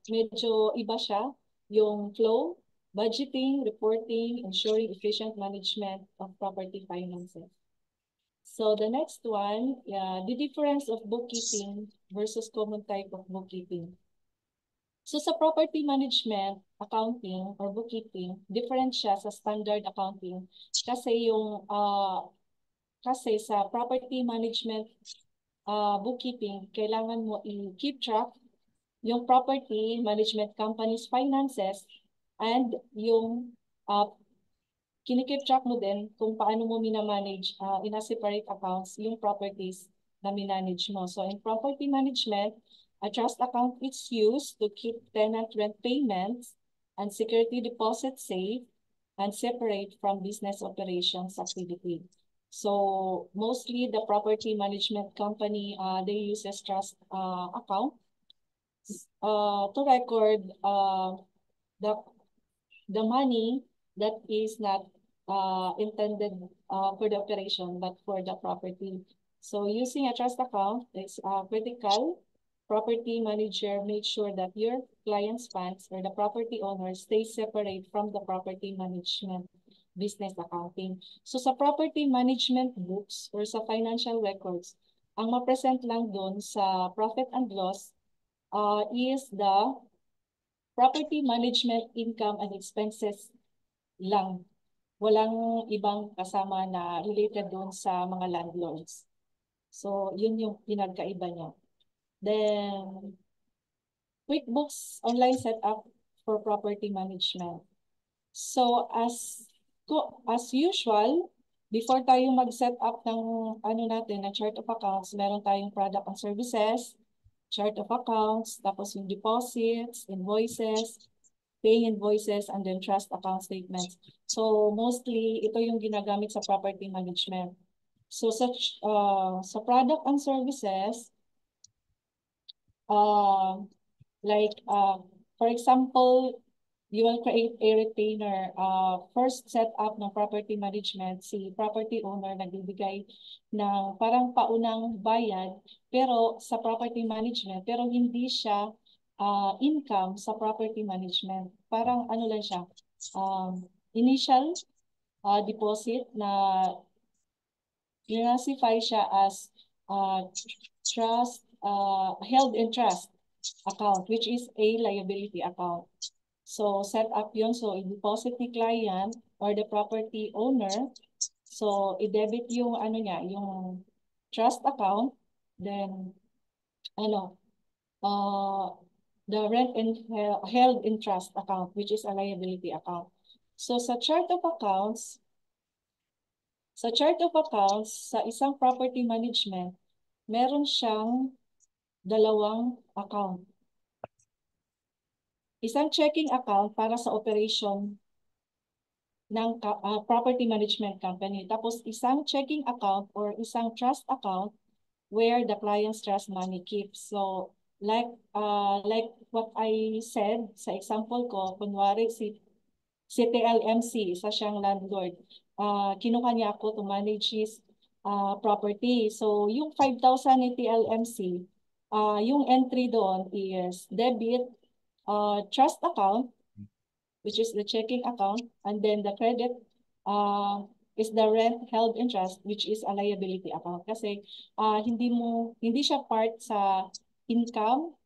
medyo iba siya, yung flow, budgeting, reporting, ensuring efficient management of property finances. So the next one, the difference of bookkeeping versus common type of bookkeeping. So sa property management, accounting or bookkeeping, different siya sa standard accounting kasi kasi sa property management bookkeeping, kailangan mo i-keep track yung property management company's finances and yung kinikip track mo din kung paano mo minamanage in a separate accounts yung properties na minanage mo. So in property management, a trust account is used to keep tenant rent payments and security deposits safe and separate from business operations activity. So mostly the property management company, they use a trust account to record the money that is not intended for the operation, but for the property. So using a trust account is critical. Property manager makes sure that your client's funds or the property owner stays separate from the property management business accounting. So sa property management books or sa financial records, ang ma-present lang doon sa profit and loss is the property management income and expenses lang. Walang ibang kasama na related doon sa mga landlords. So, yun yung pinagkaiba niya. Then, QuickBooks online setup for property management. So, as usual, before tayo mag-set up ng ng chart of accounts, meron tayong product and services, chart of accounts, tapos yung deposits, invoices, paying invoices, and then trust account statements. So mostly, ito yung ginagamit sa property management. So sa product and services, for example, you will create a retainer. First set up ng property management, si property owner nagbibigay ng parang paunang bayad pero sa property management, pero hindi siya income sa property management. Parang ano lang siya, initial deposit na classify siya as trust, held in trust account, which is a liability account. So, set up yun. So, i-deposit ni client or the property owner. So, i-debit yung yung trust account. Then, the rent and held in trust account, which is a liability account. So, sa chart of accounts, sa isang property management, meron siyang dalawang account. Isang checking account para sa operation ng property management company. Tapos isang checking account or isang trust account where the client's trust money keeps. So like what I said sa example ko, kunwari si TLMC, isa siyang landlord. Kinuha niya ako to manage his property. So yung 5,000 ni TLMC, yung entry doon is debit trust account, which is the checking account, and then the credit is the rent held in trust, which is a liability account. Kasi hindi siya part sa income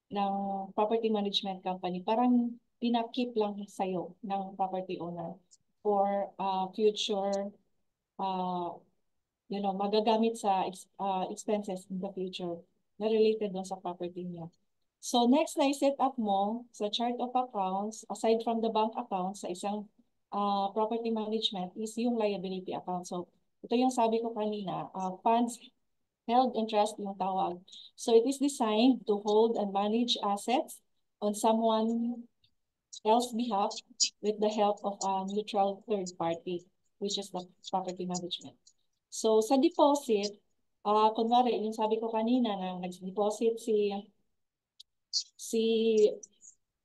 ng property management company. Parang pinakip lang sa'yo ng property owner for future, magagamit sa expenses in the future na related doon sa property niya. So next na i-set up mo sa chart of accounts, aside from the bank account sa isang property management is yung liability account. So, ito yung sabi ko kanina, funds held in trust yung tawag. So, it is designed to hold and manage assets on someone else's behalf with the help of a neutral third party, which is the property management. So, sa deposit, kunwari, yung sabi ko kanina na nag-deposit si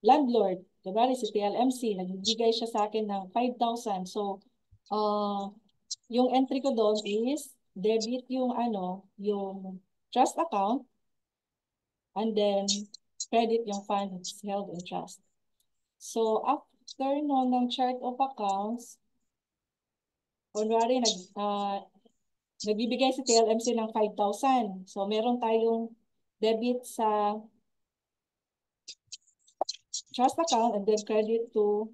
landlord, kunwari si TLMC, nagbigay siya sa akin ng 5,000. So, yung entry ko doon is debit yung yung trust account and then credit yung funds held in trust. So, after ng chart of accounts, kunwari nagbibigay si TLMC ng 5,000. So, meron tayong debit sa trust account and then credit to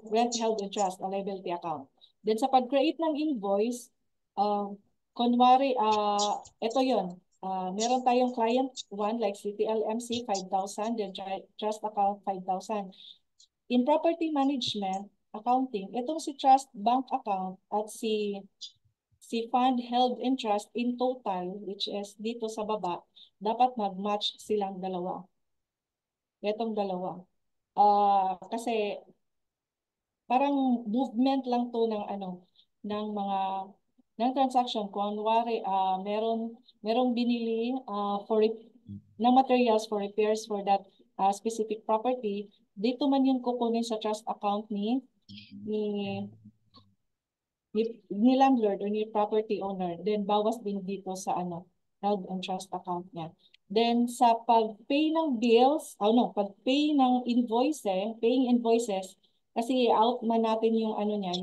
rent held in trust, a liability account. Then sa pag-create ng invoice, kunwari, ito yun. Meron tayong client 1 like CTLMC 5,000, then trust account 5,000. In property management, accounting, itong si trust bank account at si fund held in trust in total, which is dito sa baba, dapat mag-match silang dalawa. Itong dalawa. Kasi parang movement lang to ng ng mga ng transaction. Kunwari, merong binili ng materials for repairs for that specific property. Dito man yun kukunin sa trust account ni landlord or ni property owner. Then bawas din dito sa held and trust account niya. Then sa pag-pay ng bills, pag-pay ng paying invoices, kasi out man natin yung niya,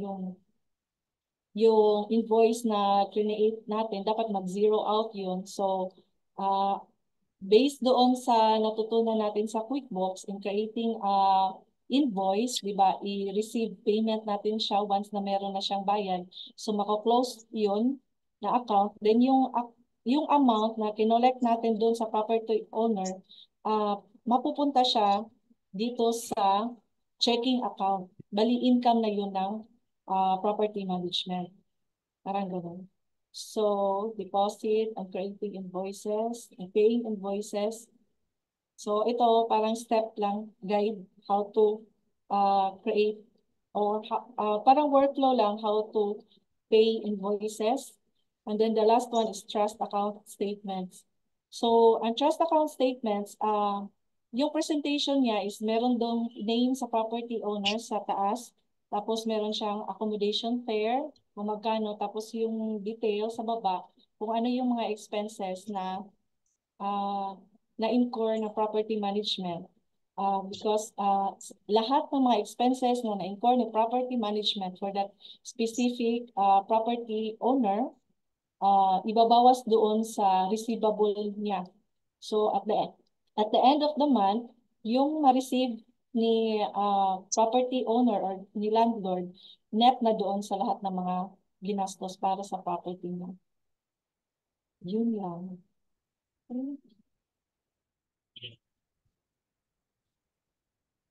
yung invoice na create natin, dapat mag-zero out yun. So, based doon sa natutunan natin sa QuickBooks in creating invoice, di ba, i-receive payment natin siya once na meron na siyang bayad. So, mako-close yun na account. Then, yung amount na kinolect natin doon sa property owner, mapupunta siya dito sa checking account. Bali, income na yun ng property management. Parang ganun. So, deposit and creating invoices and paying invoices. So, ito parang step lang, guide how to create or parang workflow lang how to pay invoices. And then the last one is trust account statements. So, ang trust account statements, yung presentation niya is meron dong name sa property owner sa taas. Tapos meron siyang accommodation fare, kung magkano. Tapos yung detail sa baba, kung ano yung mga expenses na na-incur na property management. Because lahat ng mga expenses na na-incur ni property management for that specific property owner, ibabawas doon sa receivable niya. So at the end of the month, yung ma-receive ni property owner or ni landlord, net na doon sa lahat ng mga ginastos para sa property niya. Yun lang.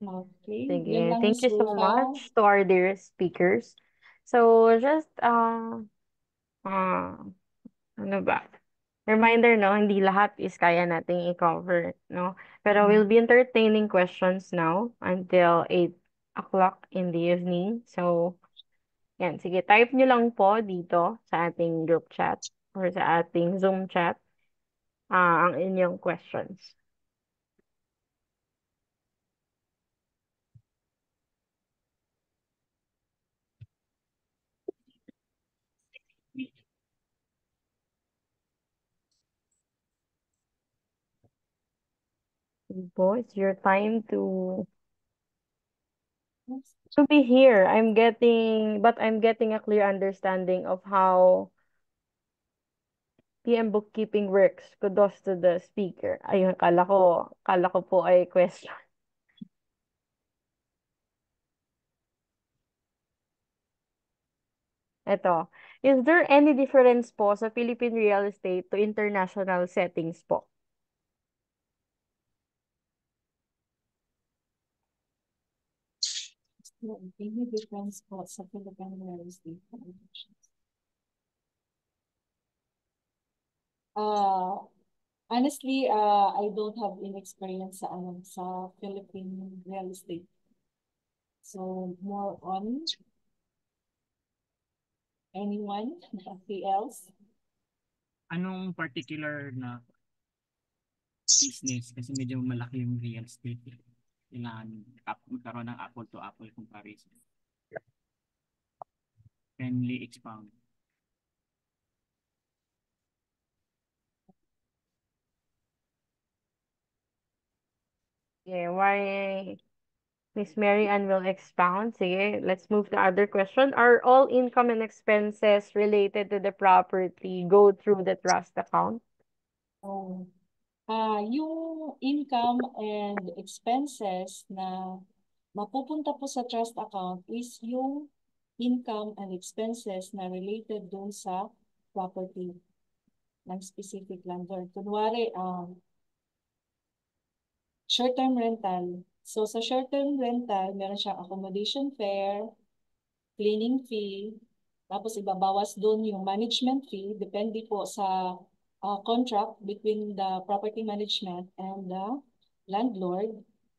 Okay, yun Sige. lang, Thank Miss you so Rufa. much to our dear speakers. So, just, ano ba? Reminder, no? Hindi lahat is kaya nating i-cover, no? Pero we'll be entertaining questions now until 8 o'clock in the evening. So, yan. Sige, type nyo lang po dito sa ating group chat or sa ating Zoom chat ang inyong questions. Po, it's your time to be here. I'm getting a clear understanding of how PM bookkeeping works. Kudos to the speaker. Ayun, kala ko po ay question. Ito. Is there any difference po sa Philippine real estate to international settings po? Any difference po sa Philippine real estate transactions? Uh, Honestly, I don't have any experience sa Philippine real estate. So more on anyone else? Anong particular na business? Kasi medyo malaki yung real estate. Kailangan magkaroon ng apple to apple comparison. Kindly expound. Yeah, why Miss Mary Ann will expound. Sige, let's move to other question. Are all income and expenses related to the property go through the trust account? Oh, yung income and expenses na mapupunta po sa trust account is yung income and expenses na related dun sa property ng specific landlord. Kunwari, short-term rental. So sa short-term rental, meron siyang accommodation fare, cleaning fee, tapos ibabawas doon yung management fee, depende po sa contract between the property management and the landlord,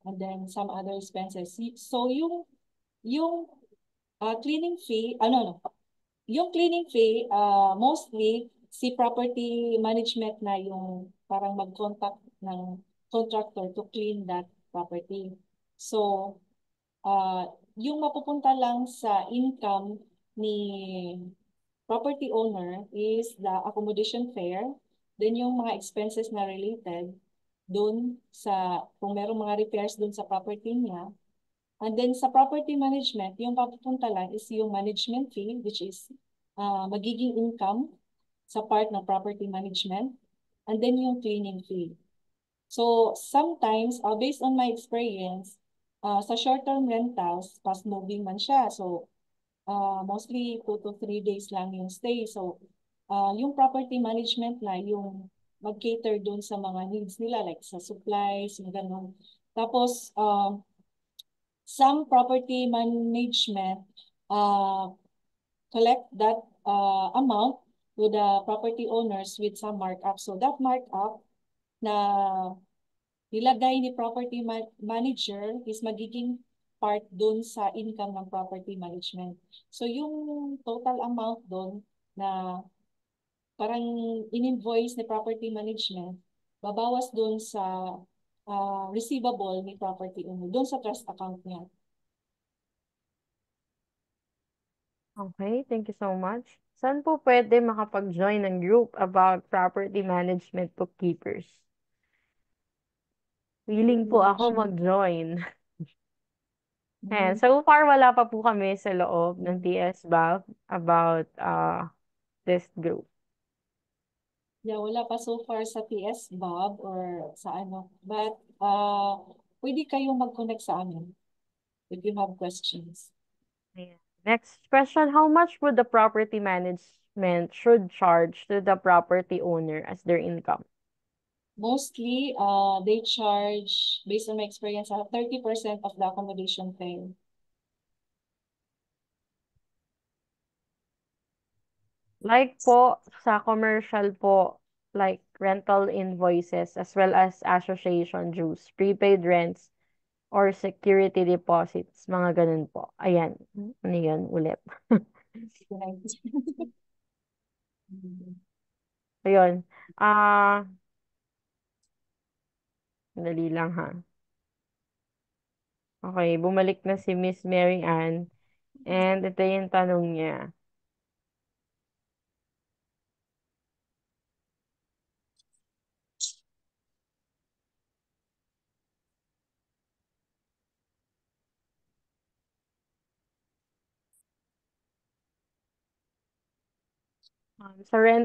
and then some other expenses. So yung cleaning fee, no, yung cleaning fee, mostly si property management na yung parang mag-contact ng contractor to clean that property. So, yung mapupunta lang sa income ni property owner is the accommodation fare, then yung mga expenses na related dun sa, kung merong mga repairs dun sa property niya, and then sa property management, yung papupunta lang is yung management fee, which is magiging income sa part ng property management, and then yung cleaning fee. So sometimes, based on my experience, sa short-term rentals, fast moving man siya. So mostly 2 to 3 days lang yung stay. So yung property management na yung mag-cater dun sa mga needs nila, like sa supplies, yung ganun. Tapos, some property management collect that amount to the property owners with some markup. So that markup na nilagay ni property manager is magiging part dun sa income ng property management. So yung total amount dun na parang in-invoice ni property management, babawas dun sa receivable ni property owner, dun sa trust account niya. Okay, thank you so much. Saan po pwede makapag-join ng group about property management bookkeepers? Willing po ako mag-join. Ayan, so far wala pa po kami sa loob ng TS BAV about this group. Yeah, wala pa so far sa TS Bob or sa ano. But pwede kayong mag-connect sa amin if you have questions. Ayan. Next question, how much would the property management should charge to the property owner as their income? Mostly, they charge, based on my experience, 30% of the accommodation fee. Like po, sa commercial po, like rental invoices as well as association dues, prepaid rents, or security deposits, mga ganun po. Ayan. Ano yun ulit? Ayun. Dali lang ha. Okay, bumalik na si Miss Mary Ann. And ito yung tanong niya.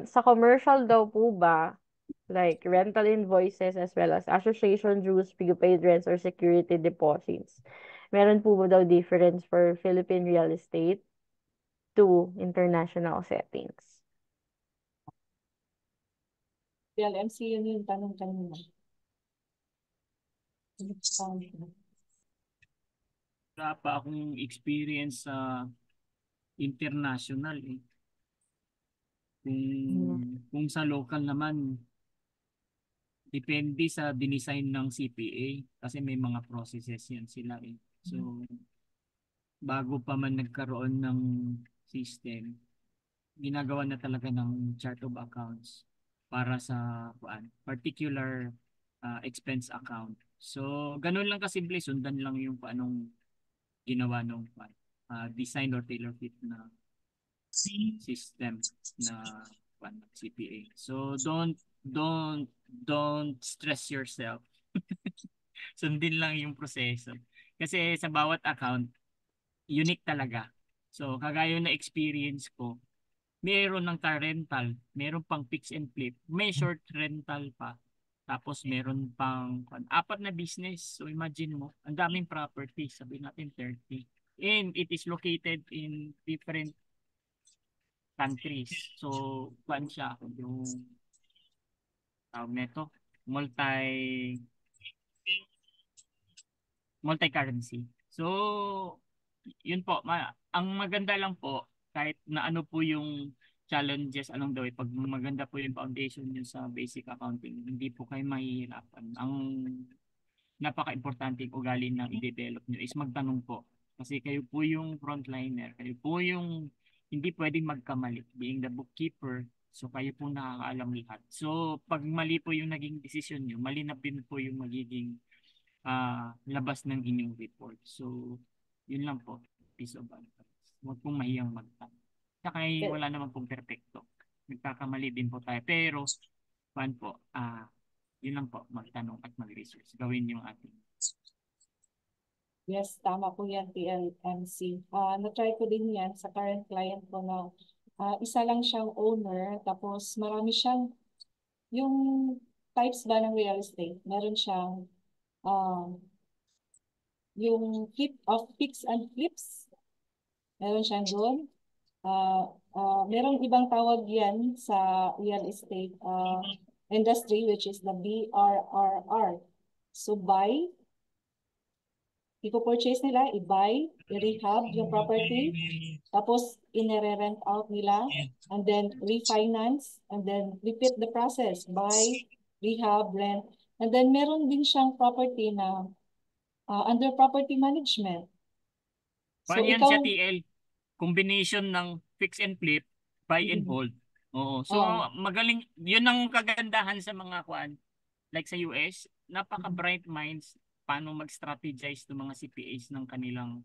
Sa commercial daw po ba, like rental invoices as well as association dues, prepaid rents, or security deposits, meron po ba daw difference for Philippine real estate to international settings? PLMC, yun yung tanong kanina. wala pa akong experience sa international eh. Mm. Kung sa local naman, depende sa dinesign ng CPA kasi may mga processes yan sila eh. So, bago pa man nagkaroon ng system, ginagawa na talaga ng chart of accounts para sa particular expense account. So, ganun lang kasimple, sundan lang yung paanong ginawa ng design or tailor fit na system na CPA. So, don't stress yourself. Sundin lang yung proseso. Kasi sa bawat account, unique talaga. So, kagaya na experience ko, meron ng car rental, meron pang fix and flip, may short rental pa. Tapos meron pang apat na business. So imagine mo, ang daming property, sabihin natin 30. And it is located in different countries. So, siya, yung tawag nito, multi-currency. So, yun po, ang maganda lang po, kahit na ano po yung challenges along the way, pag maganda po yung foundation nyo sa basic accounting, hindi po kayo mahihirapan. Ang napaka-importante ugali na i-develop nyo is magtanong po. Kasi kayo po yung frontliner, kayo po yung hindi pwedeng magkamali. Being the bookkeeper, so kayo po nakakaalam lahat. So, pag mali po yung naging decision nyo, mali na din po yung magiging labas ng inyong report. So, yun lang po. Piece of advice. Huwag pong mahiyang magtanong. Saka wala naman pong perfecto. Nagkakamali din po tayo. Pero, paano po, yun lang po, magtanong at mag-research. Gawin yung ating. Yes, tama po yan, TLMC. Na-try ko din yan sa current client ko na isa lang siyang owner, tapos marami siyang, yung types ba ng real estate, meron siyang yung fix and flips, meron siyang doon. Merong ibang tawag yan sa real estate industry, which is the BRRR. So buy, ipo-purchase nila, i-buy, i-rehab yung property, tapos inere-rent out nila, and then refinance, and then repeat the process, buy, rehab, rent. And then meron din siyang property na under property management. So Paano yan ikaw, siya, TL? Combination ng fix and flip, buy and hold. Oo. So, magaling. Yun ang kagandahan sa mga like sa US, napaka-bright minds paano mag-strategize ng mga CPAs ng kanilang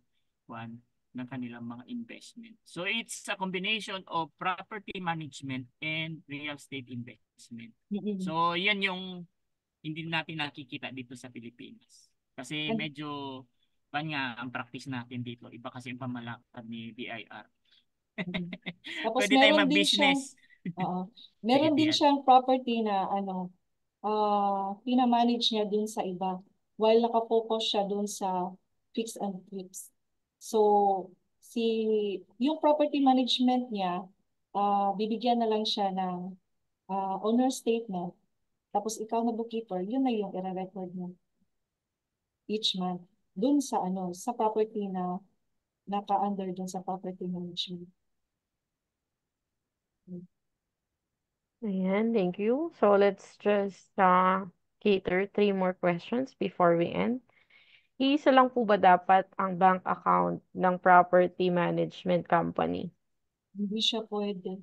ng kanilang mga investment. So it's a combination of property management and real estate investment. So yan yung hindi natin nakikita dito sa Pilipinas. Kasi medyo nga ang practice natin dito. Iba kasi yung pamalakad ni BIR. Tapos Pwede tayong meron din siyang mag-business. meron din TL. siyang property na pinamanage niya dun sa iba while nakafocus siya dun sa fix and flips. So yung property management niya, bibigyan na lang siya ng owner statement. Tapos ikaw na bookkeeper, yun na yung i-record mo each month dun sa sa property na naka-under dun sa property management. Ayan, thank you. So let's just cater 3 more questions before we end. Iisa lang po ba dapat ang bank account ng property management company? Hindi siya pwede.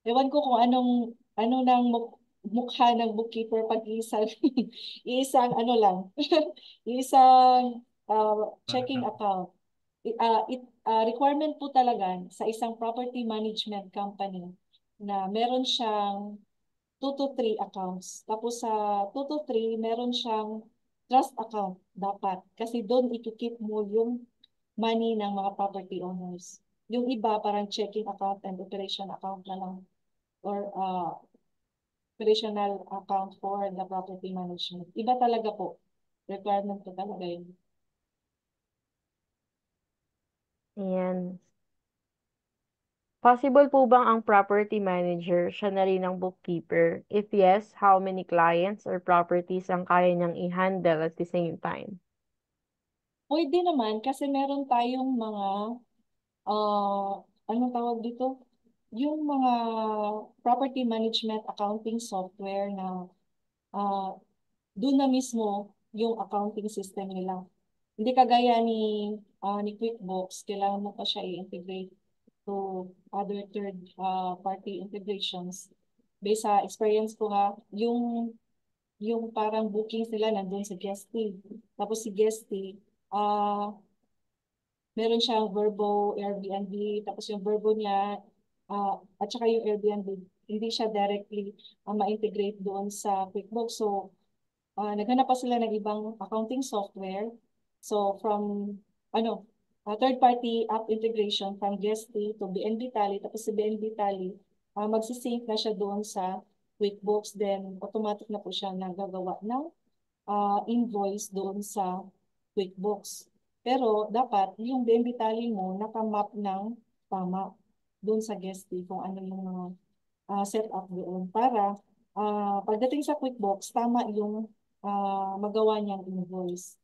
Ewan ko kung ano nang mukha ng bookkeeper pag isang lang, isang checking account. Requirement po talaga sa isang property management company na meron siyang 2 to 3 accounts. Tapos sa 2 to 3, meron siyang trust account dapat. Kasi doon ikikip mo yung money ng mga property owners. Yung iba parang checking account and operation account na lang or operational account for the property management. Iba talaga po. Requirement ko talaga yun. Ayan. Possible po bang ang property manager siya na rin ang bookkeeper? If yes, how many clients or properties ang kaya niyang i-handle at the same time? Pwede naman kasi meron tayong mga, anong tawag dito? Yung mga property management accounting software na ah, doon na mismo yung accounting system nila. Hindi kagaya ni QuickBooks, kailangan mo pa siya i-integrate to other third party integrations. Based sa experience ko ha, yung parang bookings nila nandun sa Guesty. Tapos si Guesty, meron siyang Verbo, Airbnb, tapos yung Verbo niya, at saka yung Airbnb, hindi siya directly ma-integrate doon sa QuickBooks. So, naghanap pa sila ng ibang accounting software. So, from, third-party app integration from Guesty to BNB Tally, tapos si BNB Tally, magsisync na siya doon sa QuickBooks, then automatic na po siya nagagawa ng invoice doon sa QuickBooks. Pero dapat yung BNB Tally mo nakamap ng tama doon sa Guesty kung ano yung mga setup doon para pagdating sa QuickBooks, tama yung magawa niyang invoice.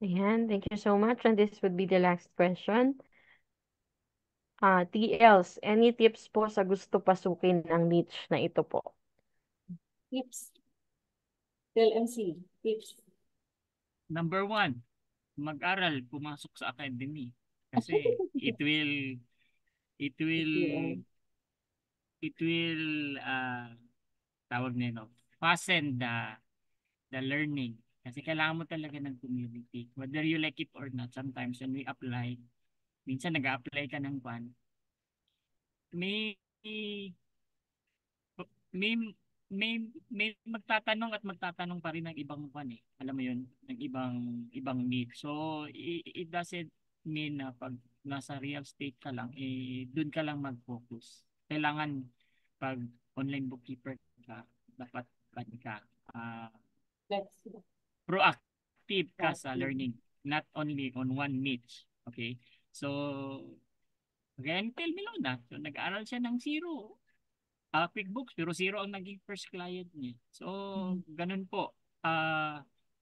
Ayan, thank you so much. And this would be the last question. TLs, any tips po sa gusto pasukin ang niche na ito po? Tips. Tell MC, tips. Number one, mag-aral, pumasok sa academy. Kasi it will, SQL. it will, tawag nito, fasten the learning. Kasi kailangan mo talaga ng community. Whether you like it or not, sometimes when we apply, minsan nag-apply ka ng pan, may may may magtatanong at magtatanong pa rin ng ibang pan eh. Alam mo 'yun, ng ibang need. So it doesn't mean na pag nasa real estate ka lang doon ka lang mag-focus. Kailangan pag online bookkeeper ka, dapat ka Let's proactive ka sa see. learning, not only on one niche. Okay? So, again, tell me lang na. So, nag-aaral siya ng zero. QuickBooks, pero zero ang naging first client niya. So, ganun po.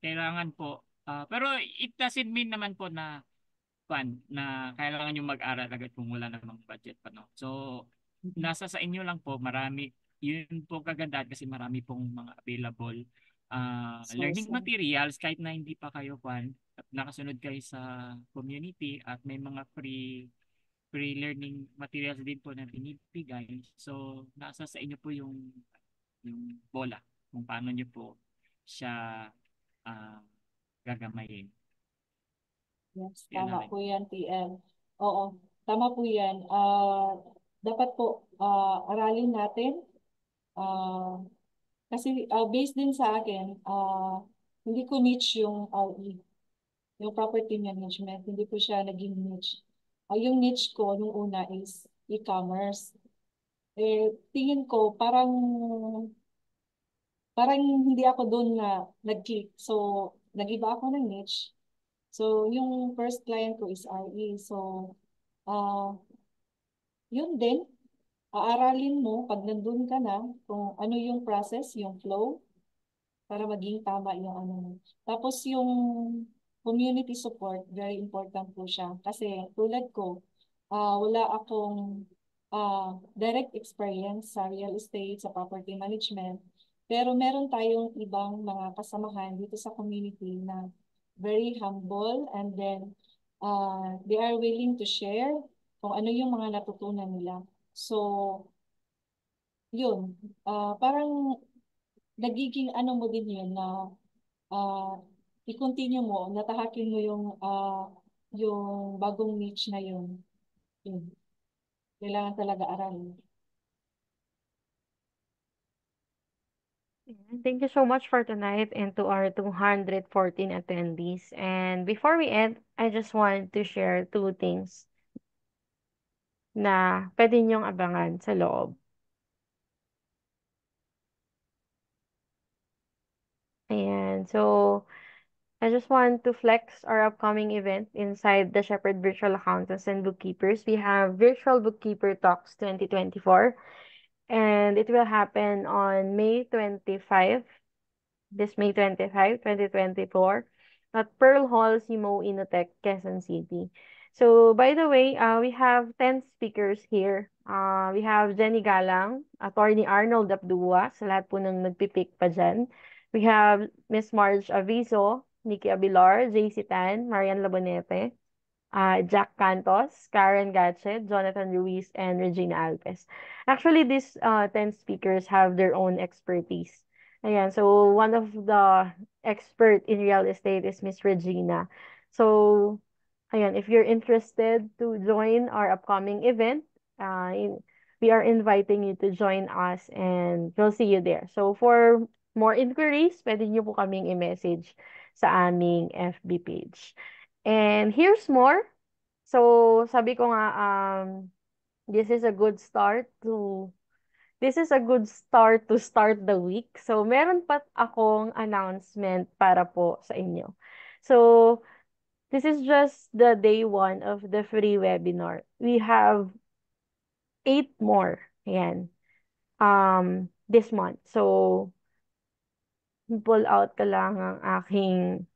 Kailangan po. Pero it doesn't mean naman po na kailangan yung mag-aral agad kung wala namang budget pa, no? So, nasa sa inyo lang po, marami, yun po kagandahan kasi marami pong mga available learning Source. materials kahit na hindi pa kayo at nakasunod kayo sa community at may mga free learning materials din po na binibigay. So, nasa sa inyo po yung bola kung paano nyo po siya ah, gagamayin. Yes, Yan na tama rin. po yan, TL. Oo, tama po yan. Dapat po aralin natin. Kasi based din sa akin, hindi ko niche yung RE, yung property management. Hindi ko siya naging niche. Yung niche ko nung una is e-commerce. Tingin ko parang hindi ako doon na nag-click. So, nag-iba ako ng niche. So, yung first client ko is RE. So, uh, yun din, aaralin mo pag nandun ka na kung ano yung process, yung flow, para maging tama yung ano mo. Tapos yung community support, very important po siya. Kasi tulad ko, wala akong direct experience sa real estate, sa property management. Pero meron tayong ibang mga kasamahan dito sa community na very humble, and then they are willing to share kung ano yung mga natutunan nila. So, yun. Parang nagiging ano mo din yun na ah, i-continue mo, natahakin mo yung bagong niche na yun. Yun. Kailangan talaga aralin. Thank you so much for tonight and to our 214 attendees. And before we end, I just want to share two things na pwede niyong abangan sa loob. Ayan. So, I just want to flex our upcoming event inside the Shepherd Virtual Accountants and Bookkeepers. We have Virtual Bookkeeper Talks 2024, and it will happen on May 25 this May 25, 2024 at Pearl Hall, Simo Inotech, Quezon City. So, by the way, we have 10 speakers here. We have Jenny Galang, Attorney Arnold Abdua, sa lahat po ng nagpipick pa dyan. We have Miss Marge Aviso, Nikki Abilar, JC Tan, Marian Labonete, Jack Cantos, Karen Gatchet, Jonathan Ruiz, and Regina Alves. Actually, these 10 speakers have their own expertise. Ayan, so one of the expert in real estate is Miss Regina. So, ayan, if you're interested to join our upcoming event, we are inviting you to join us and we'll see you there. So, for more inquiries, pwede niyo po kaming i-message sa aming FB page. And here's more. So, sabi ko nga, this is a good start to start the week. So, meron pa akong announcement para po sa inyo. So, this is just the day one of the free webinar. We have 8 more. Ayan. This month. So, pull out ka lang ang aking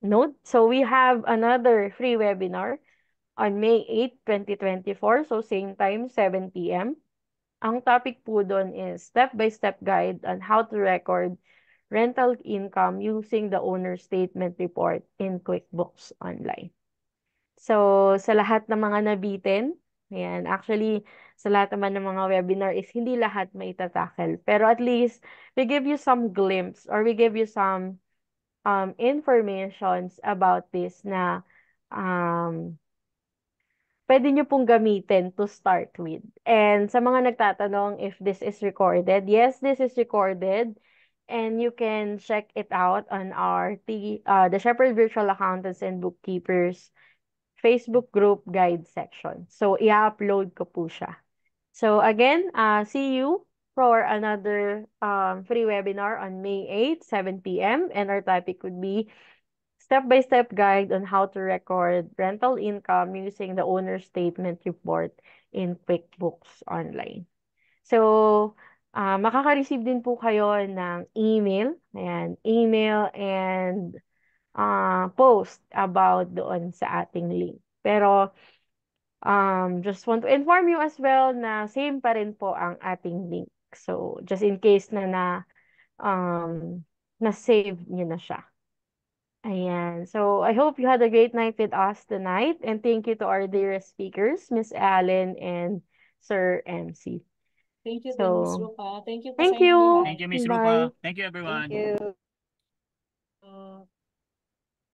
note. So, we have another free webinar on May 8, 2024. So, same time, 7 p.m. Ang topic po doon is step-by-step guide on how to record rental income using the owner statement report in QuickBooks Online. So, sa lahat ng mga nabitin, ayan, actually, sa lahat naman ng mga webinar is hindi lahat may tatakil. Pero at least, we give you some glimpse or we give you some informations about this na pwede nyo pong gamitin to start with. And sa mga nagtatanong if this is recorded, yes, this is recorded. And you can check it out on our the Shepherd Virtual Accountants and Bookkeepers Facebook group guide section. So, i-upload ko po siya. So, again, see you for another free webinar on May 8, 7 p.m. And our topic would be step-by-step guide on how to record rental income using the owner statement report in QuickBooks Online. So, makaka-receive din po kayo ng email. Ayan, email and post about doon sa ating link. Pero, just want to inform you as well na same pa rin po ang ating link. So, just in case na-save nyo na siya. Ayan. So, I hope you had a great night with us tonight. And thank you to our dearest speakers, Miss Allen and Sir MC. Thank you din, Miss So, Rupa. Thank you po sa thank inyong you. lahat. Thank you, Miss Bye. Rupa. Thank you, everyone. Thank you.